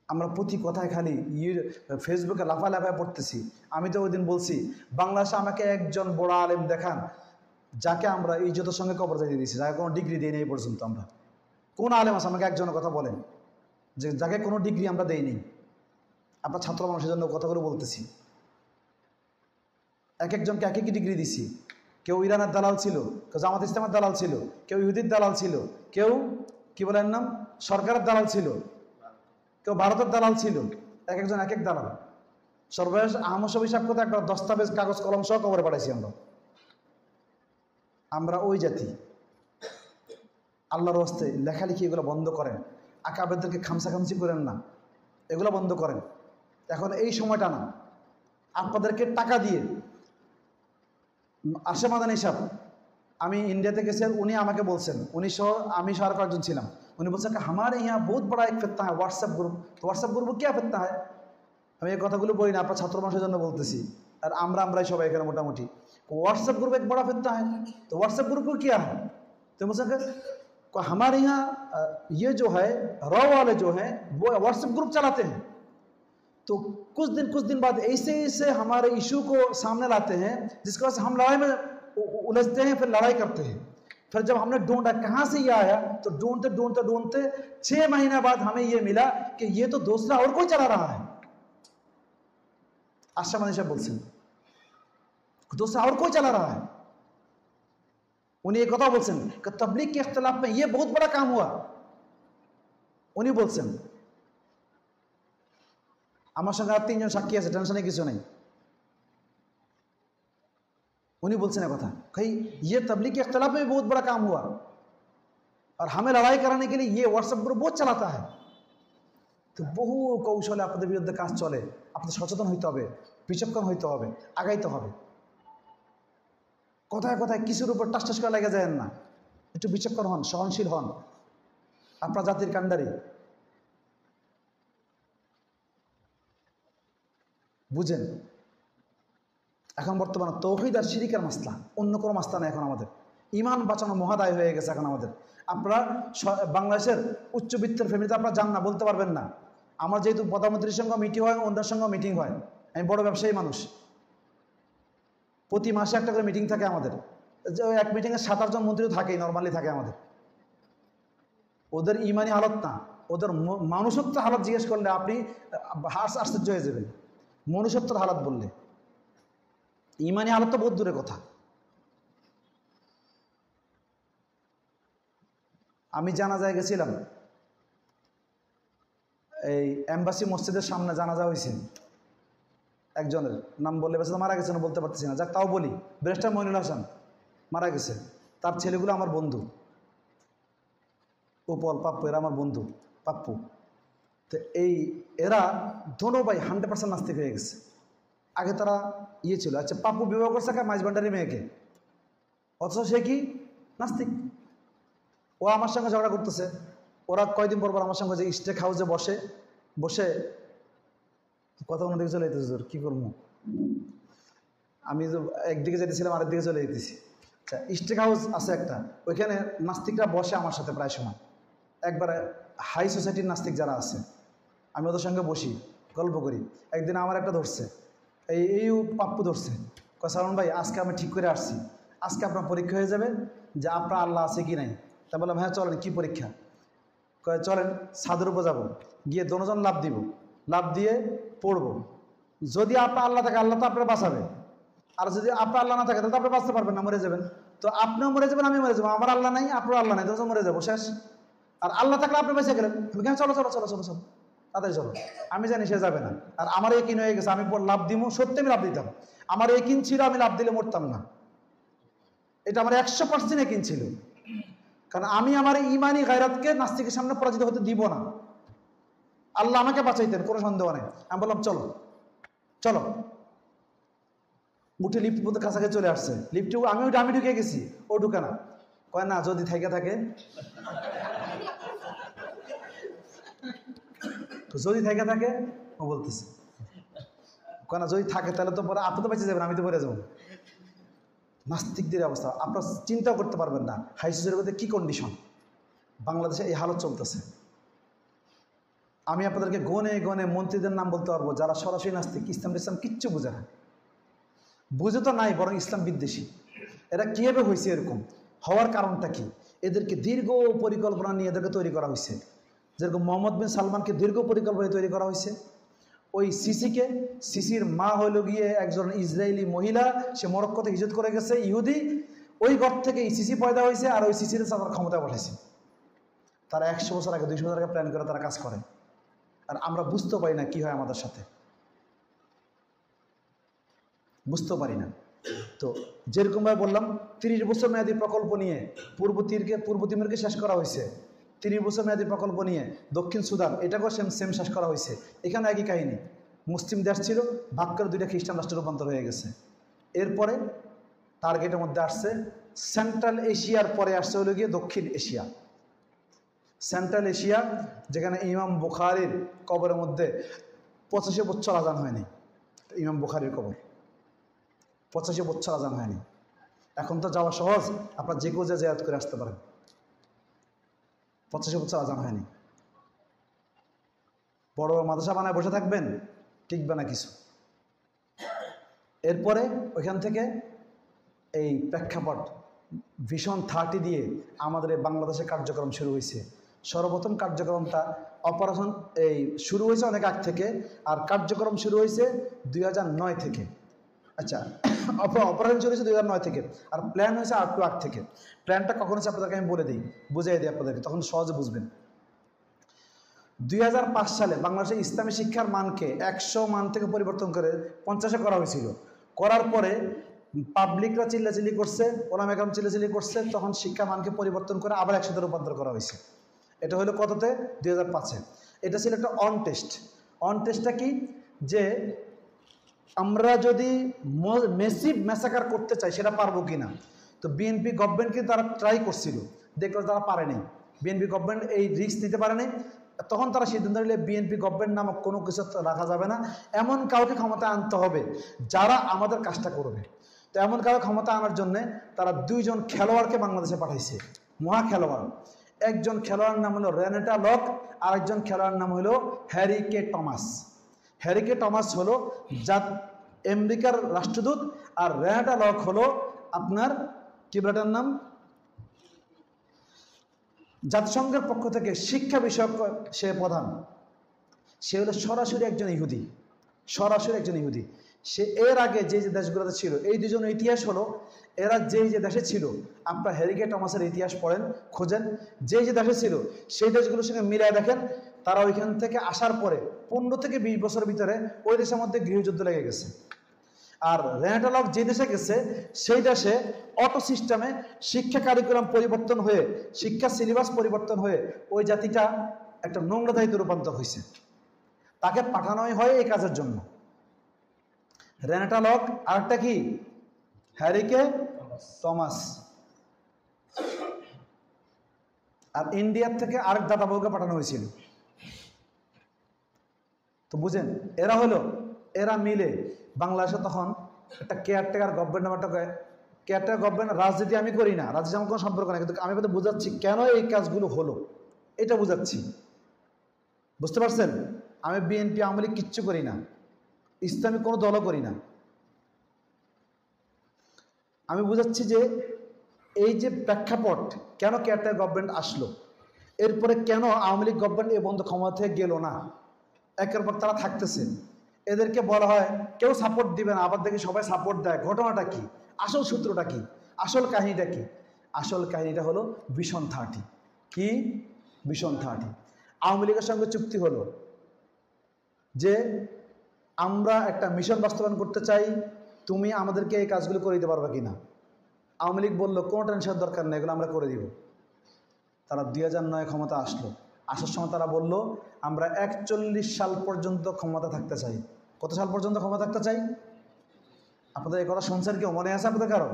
আমরা প্রতি কথায় খালি ফেসবুকে লাফালাফায় পড়তেছি। আমি তো ওই দিন বলছি বাংলাদেশে আমাকে একজন বড় আলেম দেখান যাকে আমরা ইজ্জতের সঙ্গে কবর দিয়ে দিয়েছি, যাকে কোনো ডিগ্রি দিই এই পর্যন্ত আমরা। কোন আলেম আছে আমাকে একজনের কথা বলেন যে যাকে কোনো ডিগ্রি আমরা দেইনি? আপনার ছাত্র মানুষের জন্য কথাগুলো বলতেছি। এক একজনকে এক একই ডিগ্রি দিছি। কেউ ইরানের দালাল ছিল, কেউ জামাত ইসলামের দালাল ছিল, কেউ ইহুদির দালাল ছিল, কেউ কি বলেন নাম সরকারের দালাল ছিল, কেউ ভারতের দালাল ছিল। এক একজন এক এক দালাল। সর্বশেষ আহমদ শফী সাহেব কথা একটা দস্তাবেজ কাগজ কলম সহ কবরে পাঠাইছি আমরা ওই জাতি। আল্লাহর হস্তে লেখালেখি এগুলো বন্ধ করেন, আকাবেরদেরকে খামসাখামসি করেন না, এগুলো বন্ধ করেন। এখন এই সময়টা না, আপনাদেরকে টাকা দিয়ে আশে মাদানী সাহেব, আমি ইন্ডিয়াতে গেছি, উনি আমাকে বলছেন, উনি সহ আমি সহ কয়েকজন ছিলাম, উনি বলছেন আমার ইহা বহুত বড় এক ফেতনা হয় হোয়াটসঅ্যাপ গ্রুপ। তো হোয়াটসঅ্যাপ গ্রুপ কে ফেতনা হয়? আমি এই কথাগুলো বলি না, আপনার ছাত্র মানুষের জন্য বলতেছি। আর আমরাই সবাই এখানে মোটামুটি व्हाट्सएप ग्रुप एक बड़ा फितना है। तो व्हाट्सएप ग्रुप को क्या है? तो मुझे हमारे यहाँ ये जो है रॉ वाले जो हैं वो व्हाट्सएप ग्रुप चलाते हैं। तो कुछ दिन बाद ऐसे हमारे इशू को सामने लाते हैं जिसकी वजह से हम लड़ाई में उलझते हैं, फिर लड़ाई करते हैं। फिर जब हमने ढूंढा कहाँ से ये आया, तो ढूंढते 6 महीने बाद हमें ये मिला कि ये तो दूसरा और कोई चला रहा है। आशा मानी साहब बोलছেন दूसरा और कोई चला रहा है। उन्हें एक कथा बोलছেন कि तबलीग के इख्तिलाफ में ये बहुत बड़ा काम हुआ। उन्हें बोलছেন আমার সঙ্গে আর 3 জন সাক্ষী আছে, টেনশনে কিছু নেই। उन्हें बोलছেন एक कथा भाई ये तबलीग के इख्तिलाफ में बहुत बड़ा काम हुआ और हमें लड़ाई कराने के लिए ये व्हाट्सएप ग्रुप बहुत चलाता है। तो বহু কৌশলে আপনাদের বিরুদ্ধে কাজ চলে। আপনাদের সচেতন হইতে হবে, বিচক্ষণ হইতে হবে, আগাইতে হবে। কথায় কথায় কিছুর উপর টাস করে লেগে যায় না, একটু বিচক্ষণ হন, সহনশীল হন। আপনার জাতির কাণ্ডারি বুঝেন। এখন বর্তমানে তৌহিদ আর শিরিকের মাসলা, অন্য কোনো মাসলা নেই এখন আমাদের। ইমান বাঁচানো মহাদায় হয়ে গেছে এখন আমাদের। আপনারা বাংলাদেশের উচ্চবিত্তের ফ্যামিলিতে আপনারা যান না, বলতে পারবেন না। আমার যেহেতু প্রধানমন্ত্রীর সঙ্গে মিটিং হয়, অন্যের সঙ্গে মিটিং হয়, আমি বড় ব্যবসায়ী মানুষ, প্রতি মাসে একটা করে মিটিং থাকে আমাদের। যে এক মিটিংয়ে 7-8 জন মন্ত্রী থাকেই, নর্মালি থাকে আমাদের। ওদের ইমানি হালত না, ওদের মানুষত্ব হালত জিজ্ঞেস করলে আপনি আশ্চর্য হয়ে যাবেন। মনুষ্যত্বর হালত বললে, ইমানি হালত তো বহুত দূরের কথা। আমি জানাজায় গেছিলাম, এই এম্বাসি মসজিদের সামনে জানাজা হয়েছে একজনের, নাম বললে বেশি মারা গেছে না বলতে পারতেছি না, যাক তাও বলি। ব্যারিস্টার মইনুল হাসান মারা গেছে। তার ছেলেগুলো আমার বন্ধু, উপল পাপ্পু, এরা আমার বন্ধু পাপ্পু। তো এরা ধনো ভাই 100% নাস্তিক হয়ে গেছে। আগে তারা ইয়ে ছিল, আচ্ছা পাপ্পু বিবাহ করছে মাইজবান্ডারি মেয়েকে, অথচ সে কি নাস্তিক। ও আমার সঙ্গে ঝগড়া করতেছে। ওরা কয়দিন পর আমার সঙ্গে যে স্টেক হাউসে বসে কথা অন্যদিকে চলে যেতেছে। কি করবো, আমি তো একদিকে যেতেছিলাম, আরেক দিকে চলে যেতেছি। আচ্ছা, স্টেক হাউস আছে একটা, ওইখানে নাস্তিকরা বসে আমার সাথে প্রায় সময়। একবারে হাই সোসাইটির নাস্তিক যারা আছে, আমি ওদের সঙ্গে বসি, গল্প করি। একদিন আমার একটা ধরছে, এই পাপ্পু ধরছে, সালমান ভাই আজকে আমি ঠিক করে আসছি, আজকে আপনার পরীক্ষা হয়ে যাবে যে আপনার আল্লাহ আছে কি নাই। তা বললাম হ্যাঁ চলেন, কি পরীক্ষা? চলেন ছাদের উপর যাবো, গিয়ে দোনোজন লাভ দিব, লাভ দিয়ে পড়বো। যদি আপনার আল্লাহ থাকে আল্লাহ তো আপনার বাঁচাবে, আর যদি আপনার আল্লাহ না থাকে তাহলে তো আপনি বাঁচতে পারবেন না, মরে যাবেন। তো আপনিও মরে যাবেন, আমি মরে যাবো। আমার আল্লাহ নাই, আপনার আল্লাহ নাই, দুজন মরে যাবো, শেষ। আর আল্লাহ থাকলে আপনি বেঁচে গেলেন। চলো চলো চলো চলো চলো তাড়াতাড়ি চলো। আমি জানি সে যাবে না, আর আমার একিন হয়ে গেছে, আমি লাভ দিব, সত্যি আমি লাভ দিতাম। আমার একিন ছিল আমি লাভ দিলে মরতাম না, এটা আমার 100% একিন ছিল। কারণ আমি আমার ইমানি গায়রাতকে নাস্তিকের সামনে পরাজিত হতে দিব না। আল্লাহ আমাকে বাঁচাইতেন, কোনো সন্দেহ নেই। আমি বললাম চলো চলো, উঠে লিফট পর্যন্ত কাছাকাছি চলে আসছে। লিফটে আমি ঢুকে গেছি, ও ঢুকে না। কয় না, যদি থাকে যদি থাকে ও বলতেছে, কয় না যদি থাকে তাহলে তো পরে আপনি তো বেঁচে যাবেন, আমি তো পরে যাবো। নাস্তিকদের অবস্থা আপনারা চিন্তাও করতে পারবেন না। হাই সোসাইটির কি কন্ডিশন বাংলাদেশে, এই হালত চলতেছে। আমি আপনাদেরকে গনে মন্ত্রীদের নাম বলতে পারবো যারা সরাসরি নাস্তিক, ইসলাম কিচ্ছু বুঝে না। বুঝে তো নাই, বরং ইসলাম বিদ্বেষী। এরা কীভাবে হয়েছে এরকম হওয়ার কারণটা কি? এদেরকে দীর্ঘ পরিকল্পনা নিয়ে এদেরকে তৈরি করা হয়েছে। যেরকম মোহাম্মদ বিন সালমানকে দীর্ঘ পরিকল্পনায় তৈরি করা হয়েছে। ওই সিসিকে, সিসির মা হইল গিয়ে একজন ইসরায়েলি মহিলা, সে মরক্কোতে হিজরত করে গেছে, ইহুদি। ওই ঘর থেকে সিসি পয়দা হয়েছে, আর ওই সিসির তারা ক্ষমতা পাঠাইছে। তারা 100 বছর আগে 200 বছর আগে প্ল্যান করে তারা কাজ করে, আর আমরা বুঝতে পারি না কি হয় আমাদের সাথে, বুঝতেও পারি না। তো যেরকমভাবে বললাম 30 বছর মেয়াদী প্রকল্প নিয়ে পূর্ব তিমুরকে শেষ করা হয়েছে। 30 বছর মেয়াদী প্রকল্প নিয়ে দক্ষিণ সুদান, এটাকেও সেম শেষ করা হয়েছে। এখানে একই কাহিনী, মুসলিম দেশ ছিল, ভাগ করে 2টা খ্রিস্টান রাষ্ট্রে রূপান্তর হয়ে গেছে। এরপরে টার্গেটের মধ্যে আসছে সেন্ট্রাল এশিয়ার পরে আসছে হলো গিয়ে দক্ষিণ এশিয়া। সেন্ট্রাল এশিয়া, যেখানে ইমাম বুখারীর কবরের মধ্যে 85 বছর আজান হয়নি। ইমাম বুখারীর কবর 85 বছর আজান হয়নি। এখন তো যাওয়া সহজ, আপনার যে কেউ যে জিয়ারত করে আসতে পারেন। 85 বছর আজান হয়নি। বড় বড় মাদ্রাসা বানায় বসে থাকবেন, টিকবে না কিছু। এরপরে ওইখান থেকে এই প্রেক্ষাপট ভিশন 30 দিয়ে আমাদের এই বাংলাদেশে কার্যক্রম শুরু হয়েছে। সর্বপ্রথম কার্যক্রমটা অপারেশন শুরু হয়েছে অনেক আগ থেকে, আর কার্যক্রম শুরু হয়েছে 2009 থেকে। আচ্ছা, অপারেশন শুরু হয়েছে 2009 থেকে, আর প্ল্যান হয়েছে একটু আগ থেকে। প্ল্যানটা কখন হচ্ছে আপনাদেরকে আমি বলে দিই, বুঝিয়ে দিই আপনাদেরকে, তখন সহজে বুঝবেন। 2005 সালে বাংলাদেশের ইসলামী শিক্ষার মানকে 100 মান থেকে পরিবর্তন করে 50-এ করা হয়েছিল। করার পরে পাবলিকরা চিল্লাচিল্লি করছে, ওলামা একরাম চিল্লাচিল্লি করছে, তখন শিক্ষা মানকে পরিবর্তন করে আবার 100-তে রূপান্তর করা হয়েছে। এটা হলো কততে? 2005-এ। এটা ছিল একটা অন টেস্ট। অন টেস্টটা কি? যে আমরা যদি মেসিভ ম্যাসাকার করতে চাই সেটা পারবো কিনা। তো বিএনপি গভর্নমেন্টকে তারা ট্রাই করছিল, দেখলো তারা পারেনি। বিএনপি গভর্নমেন্ট এই রিস্ক নিতে পারেনি। তখন তারা সিদ্ধান্ত নিলে বিএনপি গভর্নমেন্ট নামক কোনো কিছু রাখা যাবে না, এমন কাউকে ক্ষমতা আনতে হবে যারা আমাদের কাজটা করবে। তো এমন কাউকে ক্ষমতা আনার জন্যে তারা 2 জন খেলোয়াড়কে বাংলাদেশে পাঠাইছে, মহা খেলোয়াড়। একজন খেলোয়াড়ের নাম হলো রেনেটা লক, আর একজন খেলোয়াড়ের নাম হলো হ্যারি কে টমাস। হ্যারি কে টমাস হলো আমেরিকার রাষ্ট্রদূত, আর রেনেটা লক হলো আপনার কি ব্রাটার নাম, জাতিসংঘের পক্ষ থেকে শিক্ষা বিষয়ক সে প্রধান। সে হলো সরাসরি একজন ইহুদি, সরাসরি একজন ইহুদি। সে এর আগে যে যে দেশগুলোতে ছিল, এই 2 জনের ইতিহাস হলো, এরা যেই যে দেশে ছিল, আপনার হ্যারি কে টমাসের ইতিহাস পড়েন, খোঁজেন, যেই যে দেশে ছিল সেই দেশগুলোর সঙ্গে মিলায় দেখেন, তারা ওইখান থেকে আসার পরে 15 থেকে 20 বছরের ভিতরে ওই দেশের মধ্যে গৃহযুদ্ধ লেগে গেছে। আর রেনেটা লক যে দেশে গেছে সেই দেশে অটো সিস্টেমে শিক্ষা কারিকুলাম পরিবর্তন হয়ে, শিক্ষা সিলেবাস পরিবর্তন হয়ে ওই জাতিটা একটা নোংরা দায়িত্বে রূপান্তর হয়েছে। তাকে পাঠানোই হয় এই কাজের জন্য। রেনেটা লক, আরেকটা কি হ্যারি কে টমাস। আর ইন্ডিয়ার থেকে আরেক দাদাবাবুকে পাঠানো হয়েছিল। তো বুঝেন, এরা মিলে বাংলাদেশে তখন একটা কেয়ারটেকার গভর্নমেন্ট নামে একটা কেয়ারটেকার গভর্নমেন্ট। রাজনীতি আমি করি না, রাজনীতি আমার কোনো সম্পর্ক নেই, কিন্তু আমি বুঝাচ্ছি কেন এই কাজগুলো হলো, এটা বুঝাচ্ছি। বুঝতে পারছেন? আমি বিএনপি আওয়ামী লীগ কিচ্ছু করি না, ইসলামী কোনো দলও করি না। আমি বুঝাচ্ছি যে এই যে প্রেক্ষাপট, কেন কেয়ারটেকার গভর্নমেন্ট আসলো, এরপরে কেন আওয়ামী লীগ গভর্নমেন্ট এ বন্ধ ক্ষমতা থেকে গেল না, একের পর তারা থাকতেছে। এদেরকে বলা হয় কেউ সাপোর্ট দিবে না, আবার দেখি সবাই সাপোর্ট দেয়। ঘটনাটা কি? আসল সূত্রটা কি? আসল কাহিনীটা কি? আসল কাহিনীটা হলো ভিশন 30। কি ভিশন 30? আওয়ামী লীগের সঙ্গে চুক্তি হলো যে আমরা একটা মিশন বাস্তবায়ন করতে চাই, তুমি আমাদেরকে এই কাজগুলো করে দিতে পারবে কিনা। আওয়ামী লীগ বললো কোনো টেনশনের দরকার নেই, এগুলো আমরা করে দিব। তারা 2009 ক্ষমতা আসলো। আসার সময় তারা বলল আমরা 41 সাল পর্যন্ত ক্ষমতা থাকতে চাই। কত সাল পর্যন্ত ক্ষমতা থাকতে চাই? আপনাদের এই কথা শুনছেন, কেউ মনে আছে আপনাদের কারো?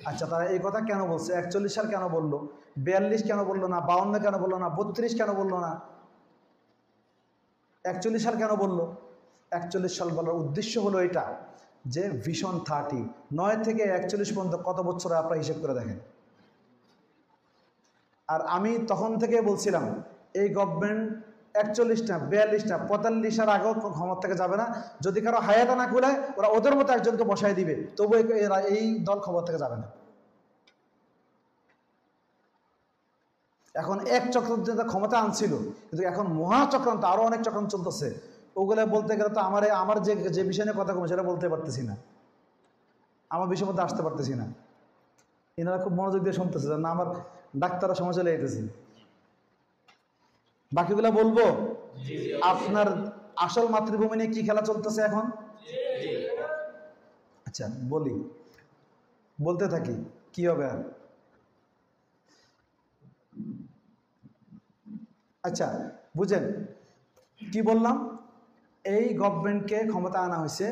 আচ্ছা, তারা এই কথা কেন বলছে? 41 সাল কেন বললো? 42 কেন বললো না? 52 কেন বললো না? 32 কেন বললো না? 41 সাল কেন বললো? 41 সাল বলার উদ্দেশ্য হলো এটা যে ভিশন 30, 9 থেকে 41 পর্যন্ত কত বছর আপনারা হিসেব করে দেখেন। আর আমি তখন থেকে বলছিলাম এই গভর্নমেন্ট 41 না 42 না 45 আগেও ক্ষমতা থেকে যাবে না। যদি কারো হায়াতা না খুলে ওরা ওদের মতো একজনকে বসায় দিবে, তবু এরা এই দল ক্ষমতা থেকে যাবে না। এখন এক চক্রান্ত ক্ষমতা আনছিল, কিন্তু এখন মহা চক্রান্ত, আরো অনেক চক্রান্ত চলতেছে। ওগুলো বলতে গেলে তো আমার যে বিষয় নিয়ে কথা বলবো সেটা বলতে পারতেছি না, আমার বিষয়ের মধ্যে আসতে পারতেছি না। এনারা খুব মনোযোগ দিয়ে শুনতেছে না, আমার ডাক্তাররা সময় চলে যেতেছে। বাকিগুলা বলবো? আপনার আসল মাতৃভূমি নিয়ে কি খেলা চলতেছে এখন? আচ্ছা বলতে থাকি, কি হবে আর। আচ্ছা বুঝেন কি বললাম, এই গভর্নমেন্টকে ক্ষমতা আনা হয়েছে,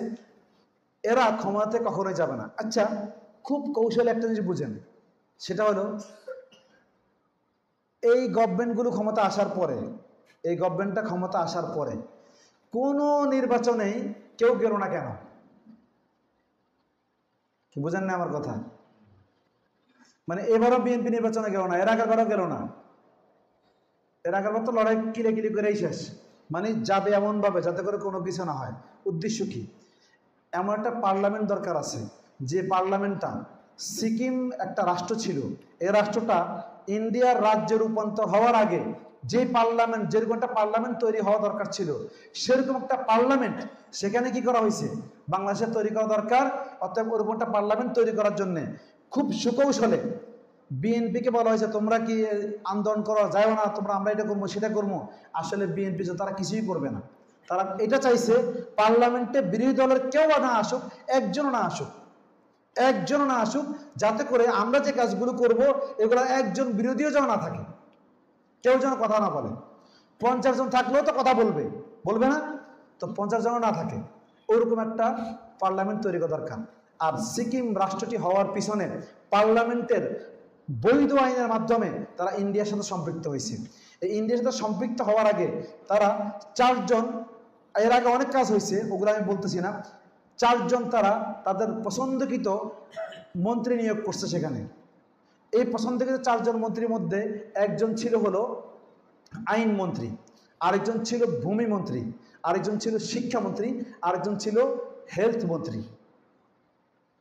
এরা ক্ষমতাতে কখনোই যাবে না। আচ্ছা খুব কৌশলে একটা জিনিস বুঝেন, সেটা হলো এই গভর্নমেন্টগুলো ক্ষমতা আসার পরে, এই গভর্নমেন্টটা ক্ষমতা আসার পরে কোনো নির্বাচনেই কেউ গেল না কেন? বুঝেন না আমার কথা? মানে এবারও বিএনপি নির্বাচনে গেল না, এর আগেবারও গেল না, এর আগেবার তো লড়াই কিলে করেই শেষ। মানে যাবে এমন ভাবে যাতে করে কোনো কিছু না হয়। উদ্দেশ্য কি? এমন একটা পার্লামেন্ট দরকার আছে, যে পার্লামেন্টটা, সিকিম একটা রাষ্ট্র ছিল, এই রাষ্ট্রটা ইন্ডিয়ার রাজ্যে রূপান্তর হওয়ার আগে যে পার্লামেন্ট, যেরকম একটা পার্লামেন্ট তৈরি হওয়া দরকার ছিল, সেরকম একটা পার্লামেন্ট সেখানে কি করা হয়েছে, বাংলাদেশে তৈরি করা দরকার। অতএব ওরকম একটা পার্লামেন্ট তৈরি করার জন্য খুব সুকৌশলে বিএনপিকে বলা হয়েছে, তোমরা কি আন্দোলন করো, যাও না তোমরা, আমরা এটা করবো সেটা করবো। আসলে বিএনপি তারা কিছুই করবে না, তারা এটা চাইছে পার্লামেন্টে বিরোধী দলের কেউ না আসুক, একজনও না আসুক, যাতে করে আমরা যে কাজগুলো করব এগুলো একজন বিরোধীও যেন না থাকে, কেউ যেন কথা না বলে। 50 জন থাকলেও তো কথা বলবে না, তো 50 জন না থাকে, ওরকম একটা পার্লামেন্ট তৈরি করা দরকার। আর সিকিম রাষ্ট্রটি হওয়ার পিছনে পার্লামেন্টের বৈধ আইনের মাধ্যমে তারা ইন্ডিয়ার সাথে সম্পৃক্ত হয়েছে। এই ইন্ডিয়ার সাথে সম্পৃক্ত হওয়ার আগে তারা 4 জন, এর আগে অনেক কাজ হয়েছে, ওগুলো আমি বলতেছি না, 4 জন তারা তাদের পছন্দকৃত মন্ত্রী নিয়োগ করছে সেখানে। এই পছন্দকৃত 4 জন মন্ত্রীর মধ্যে একজন ছিল হলো আইন মন্ত্রী, আরেকজন ছিল ভূমি মন্ত্রী, আরেকজন ছিল শিক্ষামন্ত্রী, আরেকজন ছিল হেলথ মন্ত্রী।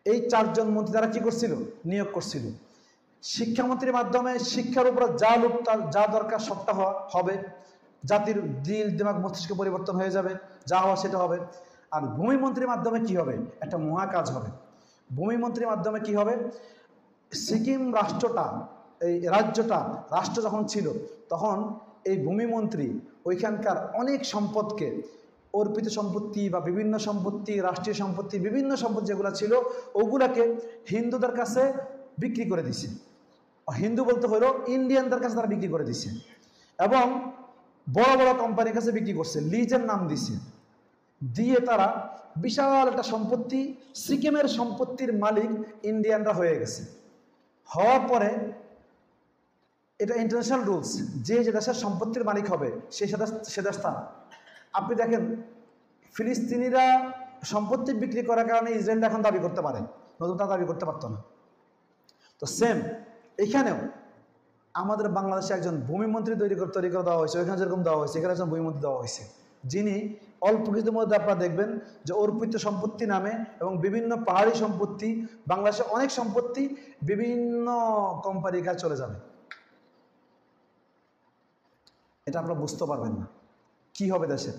এই 4 জন মন্ত্রী তারা কি করছিল, নিয়োগ করছিল। শিক্ষামন্ত্রীর মাধ্যমে শিক্ষার উপর যা দরকার সবটা হবে, জাতির দিল দিমাগ মস্তিষ্ক পরিবর্তন হয়ে যাবে, যা হওয়া সেটা হবে। আর ভূমিমন্ত্রীর মাধ্যমে কি হবে, একটা মহা কাজ হবে। ভূমিমন্ত্রীর মাধ্যমে কি হবে, সিকিম রাষ্ট্রটা, এই রাষ্ট্র যখন ছিল তখন এই ভূমিমন্ত্রী ওইখানকার অনেক সম্পদকে, অর্পিত সম্পত্তি বা বিভিন্ন সম্পত্তি, রাষ্ট্রীয় সম্পত্তি, বিভিন্ন সম্পত্তি যেগুলো ছিল ওগুলাকে হিন্দুদের কাছে বিক্রি করে দিছে। হিন্দু বলতে হলো ইন্ডিয়ানদের কাছে তারা বিক্রি করে দিছে, এবং বড় বড় কোম্পানির কাছে বিক্রি করছে, লিজের নাম দিছে, দিয়ে তারা বিশাল একটা সম্পত্তি, সিকিমের সম্পত্তির মালিক ইন্ডিয়ানরা হয়ে গেছে। হওয়ার পরে এটা ইন্টারন্যাশনাল রুলস, যে দেশের সম্পত্তির মালিক হবে সে দেশ তার। আপনি দেখেন ফিলিস্তিনিরা সম্পত্তি বিক্রি করার কারণে ইসরায়েলটা এখন দাবি করতে পারে, নতুন তা দাবি করতে পারতো না। তো সেম এখানেও আমাদের বাংলাদেশে একজন ভূমিমন্ত্রী তৈরি করে দেওয়া হয়েছে, ওইখানে যেরকম দেওয়া হয়েছে এখানে একজন ভূমিমন্ত্রী দেওয়া হয়েছে, যিনি অল্প কিছুর মধ্যে আপনারা দেখবেন যে অর্পিত সম্পত্তি নামে এবং বিভিন্ন পাহাড়ি সম্পত্তি, বাংলাদেশে অনেক সম্পত্তি বিভিন্ন কোম্পানির কাছে চলে যাবে। এটা আপনারা বুঝতে পারবেন না কি হবে দেশে।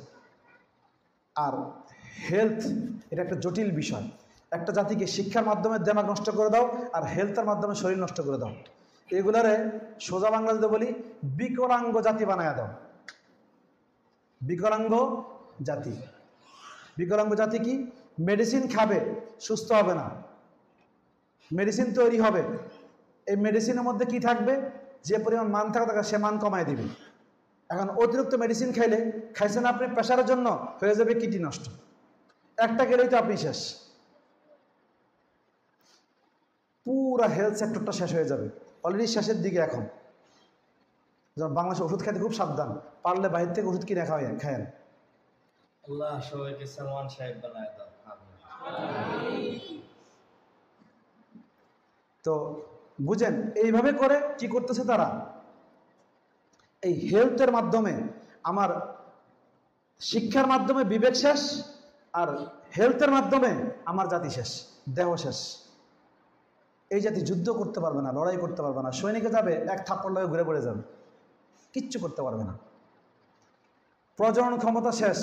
আর হেলথ, এটা একটা জটিল বিষয়। একটা জাতিকে শিক্ষার মাধ্যমে দিমাগ নষ্ট করে দাও, আর হেলথের মাধ্যমে শরীর নষ্ট করে দাও। এগুলারে সোজা বাংলা যদি বলি, বিকলাঙ্গ জাতি বানায় দাও। বিকলাঙ্গ জাতি, বিকলাঙ্গ জাতি কি? মেডিসিন খাবে, সুস্থ হবে না, মেডিসিন তৈরি হবে, এই মেডিসিনের মধ্যে কি থাকবে, যে পরিমাণ মান থাকা দরকার সে মান কমায় দিবে। এখন অতিরিক্ত মেডিসিন খাইছেন আপনি প্রেশারের জন্য, হয়ে যাবে কিডনি নষ্ট, একটা গেলেই তো আপনি শেষ, পুরা হেলথ সেক্টরটা শেষ হয়ে যাবে। অলরেডি শেষের দিকে এখন। বাংলাদেশে ওষুধ খাইতে খুব সাবধান, পারলে বাইরে থেকে ওষুধ কিনে খায়েন। আল্লাহ সবাইকে সালমান সাহেব বানায় দাও। তো বুঝেন এইভাবে করে কি করতেছে তারা, এই হেলথের মাধ্যমে, আমার শিক্ষার মাধ্যমে বিবেক শেষ, আর হেলথের মাধ্যমে আমার জাতি শেষ, দেহ শেষ। এই জাতি যুদ্ধ করতে পারবে না, লড়াই করতে পারবে না, সৈনিকে যাবে এক থাপ্পড় লাগে ঘুরে পড়ে যাবে। কিচ্ছু করতে পারবে না। প্রজনন ক্ষমতা শেষ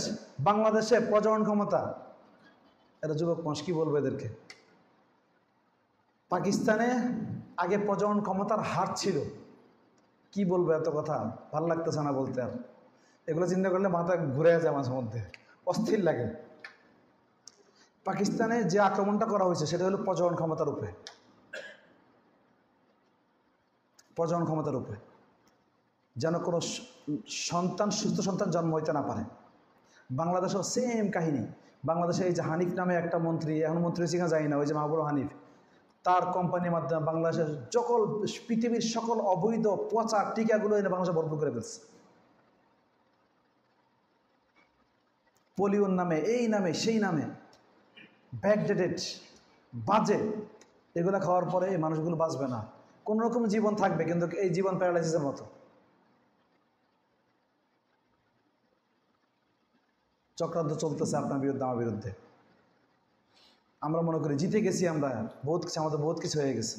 বাংলাদেশে, প্রজনন ক্ষমতা। এরা যুবক মানুষ কি বলবে এদেরকে? পাকিস্তানে আগে প্রজনন ক্ষমতার হার ছিল, কি বলবো এত কথা, ভাল লাগতেছে না বলতে। আর এগুলো চিন্তা করলে মাথা ঘুরে যায় মাঝে মধ্যে, অস্থির লাগে। পাকিস্তানে যে আক্রমণটা করা হয়েছে সেটা হলো প্রজনন ক্ষমতার উপরে, প্রজনন ক্ষমতার উপরে, যেন কোনো সন্তান, সুস্থ সন্তান জন্ম হইতে না পারে। বাংলাদেশেও সেম কাহিনী। বাংলাদেশে এই যে হানিফ নামে একটা মন্ত্রী, এখন মন্ত্রী সিংহা যায় না, ওই যে মাহবুব হানিফ, তার কোম্পানির মাধ্যমে বাংলাদেশের সকল পৃথিবীর সকল অবৈধ পচা টিকাগুলো এনে বাংলাদেশে ভরপুর করে ফেলছে। পোলিওর নামে, এই নামে, সেই নামে, ব্যাকডেটেড, বাজে, এগুলো খাওয়ার পরে এই মানুষগুলো বাঁচবে না। কোন রকম জীবন থাকবে, কিন্তু এই জীবন প্যারালাইসিসের মতো। চক্রান্ত চলতেছে আপনার বিরুদ্ধে, আমার বিরুদ্ধে। আমরা মনে করি জিতে গেছি, আমরা বহুত কিছু, আমাদের বহুত কিছু হয়ে গেছে।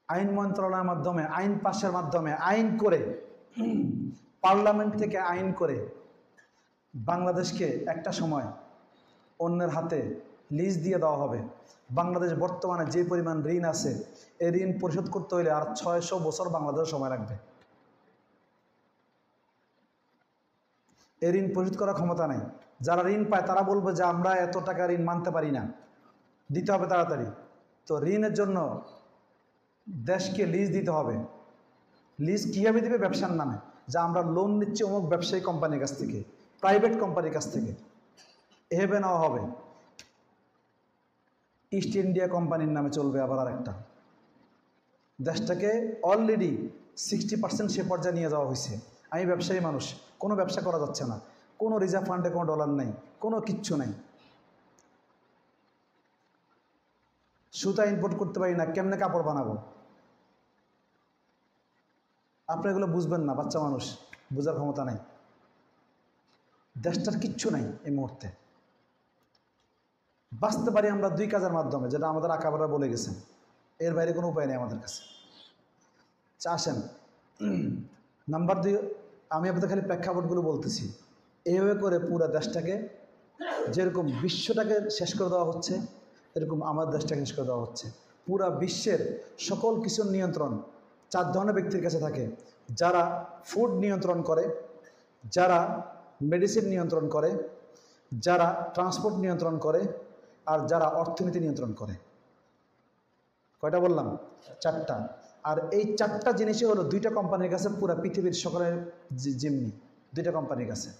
আইন মন্ত্রণালয়ের মাধ্যমে, আইন পাশের মাধ্যমে, আইন করে, পার্লামেন্ট থেকে আইন করে বাংলাদেশকে একটা সময় অন্যের হাতে লিজ দিয়ে দেওয়া হবে। বাংলাদেশ বর্তমানে যে পরিমাণ ঋণ আছে, এই ঋণ পরিশোধ করতে হলে আর 600 বছর বাংলাদেশের সময় লাগবে। এই ঋণ পরিশোধ করার ক্ষমতা নাই। যারা ঋণ পায় তারা বলবে যে আমরা এত টাকা ঋণ মানতে পারি না, দিতে হবে তাড়াতাড়ি। তো ঋণের জন্য দেশকে লিজ দিতে হবে। লিজ কীভাবে দিবে? ব্যবসার নামে, যা আমরা লোন নিচ্ছি অমুক ব্যবসায়ী কোম্পানির কাছ থেকে, প্রাইভেট কোম্পানির কাছ থেকে, এভাবে নেওয়া হবে। ইস্ট ইন্ডিয়া কোম্পানির নামে চলবে আবার আর একটা। দেশটাকে অলরেডি 60% সে পর্যায়ে নিয়ে যাওয়া হয়েছে। আমি ব্যবসায়ী মানুষ, কোনো ব্যবসা করা যাচ্ছে না, কোনো রিজার্ভ ফান্ডে কোনো ডলার নেই, কোনো কিচ্ছু নেই। সুতা ইম্পোর্ট করতে পারি না, কেমনে কাপড় বানাবো? আপনি এগুলো বুঝবেন না, বাচ্চা মানুষ, বোঝার ক্ষমতা নাই। দেশটার কিচ্ছু নাই এই মুহূর্তে। বাঁচতে পারি আমরা 2 কাজের মাধ্যমে, যেটা আমাদের আকাবারা বলে গেছেন। এর বাইরে কোনো উপায় নেই আমাদের কাছে। আসেন, নাম্বার 2, আমি আপনাদের খালি প্রেক্ষাপটগুলো বলতেছি। এইভাবে করে পুরো দেশটাকে, যেরকম বিশ্বটাকে শেষ করে দেওয়া হচ্ছে, এরকম আমার দেশটাকে শেষ করে দেওয়া হচ্ছে। পুরা বিশ্বের সকল কিছুর নিয়ন্ত্রণ 4 ধরনের ব্যক্তির কাছে থাকে। যারা ফুড নিয়ন্ত্রণ করে, যারা মেডিসিন নিয়ন্ত্রণ করে, যারা ট্রান্সপোর্ট নিয়ন্ত্রণ করে, আর যারা অর্থনীতি নিয়ন্ত্রণ করে। কয়টা বললাম? 4টা। আর এই 4টা জিনিসই হলো 2টা কোম্পানির কাছে, পুরো পৃথিবীর সকলের যেমনি 2টা কোম্পানির কাছে।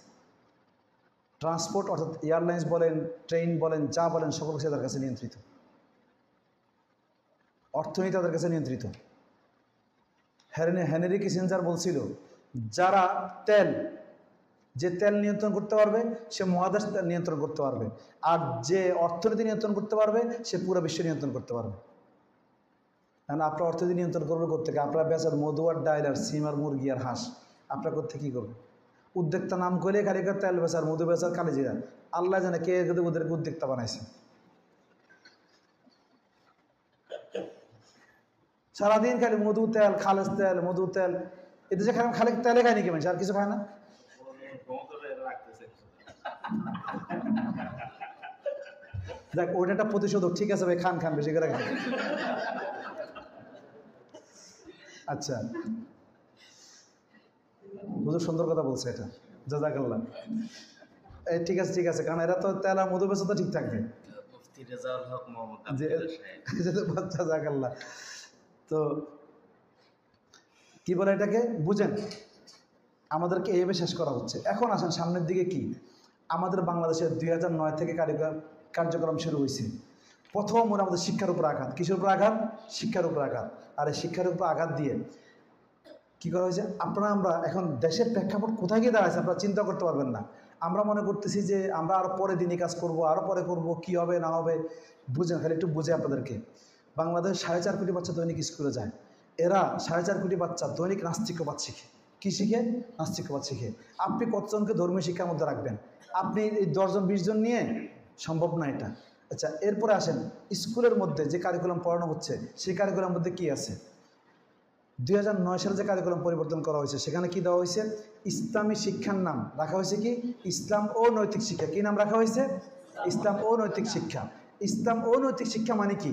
ট্রান্সপোর্ট অর্থাৎ এয়ারলাইন্স বলেন, ট্রেন বলেন, যা বলেন, সকল কিছু তাদের কাছে নিয়ন্ত্রিত। অর্থনীতি তাদের কাছে নিয়ন্ত্রিত। হেনরি কিসিঞ্জার বলছিল, যারা যে তেল নিয়ন্ত্রণ করতে পারবে সে মহাদেশ নিয়ন্ত্রণ করতে পারবে, আর যে অর্থনীতি নিয়ন্ত্রণ করতে পারবে সে পুরো বিশ্ব নিয়ন্ত্রণ করতে পারবে। কারণ আপনার অর্থনীতি নিয়ন্ত্রণ করবে কোথেকে? আপনারা বেচার মধু আর ডাইল আর সিম আর মুরগি আর হাঁস, আপনার কোথেকে কী করবে? উদ্যোক্তা নাম করলে খালি তেল বেচার, মধু বেচার, কালিজিরা, আল্লাহ জানে কে ওদেরকে উদ্যোক্তা বানাইছে। সারাদিন খালি মধু তেল, খালেজ তেল, মধু তেল, এদেশে খালি তেলে খায় নাকি মানুষ, আর কিছু খায় না? দেখ, ওইটা একটা প্রতিশোধক। ঠিক আছে ভাই, খান বেশি করে খান। আচ্ছা, বুঝো সুন্দর কথা বলছে এটা, জাযাকাল্লাহ। ঠিক আছে, কারণ এরা তো তেল আর মধু বেচা তো ঠিক থাকবে। জাযাকাল্লাহ। তো কি বলে এটাকে, বুঝেন? আমাদেরকে এইভাবে শেষ করা হচ্ছে। এখন আসেন সামনের দিকে কি। আমাদের বাংলাদেশের 2009 থেকে কার্যক্রম শুরু হয়েছে। প্রথম ওরা আমাদের শিক্ষার উপর আঘাত। কিসের উপর আঘাত? শিক্ষার উপর আঘাত। আর এই শিক্ষার উপর আঘাত দিয়ে কী করা হয়েছে? আমরা এখন দেশের প্রেক্ষাপট কোথায় গিয়ে দাঁড়াইছে আপনারা চিন্তা করতে পারবেন না। আমরা মনে করতেছি যে আমরা আরও পরে দিনই কাজ করব, আরও পরে করব, কী হবে না হবে বুঝেন, খালি একটু বুঝে আপনাদেরকে। বাংলাদেশ 4.5 কোটি বাচ্চা দৈনিক স্কুলে যায়। এরা 4.5 কোটি বাচ্চা দৈনিক নাস্তিক্যবাদ শিখে। কী শিখে? নাস্তিক্যবাদ শিখে। আপনি কতজনকে ধর্মীয় শিক্ষার মধ্যে রাখবেন? আপনি এই 10 জন 20 জন নিয়ে সম্ভব না এটা। আচ্ছা, এরপরে আসেন স্কুলের মধ্যে যে কারিকুলাম পড়ানো হচ্ছে সেই কারিকুলামের মধ্যে কী আছে? 2009 সালে যে কারিকুলাম পরিবর্তন করা হয়েছে সেখানে কি দেওয়া হয়েছে? ইসলামী শিক্ষার নাম রাখা হয়েছে কি? ইসলাম ও নৈতিক শিক্ষা। কি নাম রাখা হয়েছে? ইসলাম ও নৈতিক শিক্ষা। ইসলাম ও নৈতিক শিক্ষা মানে কি?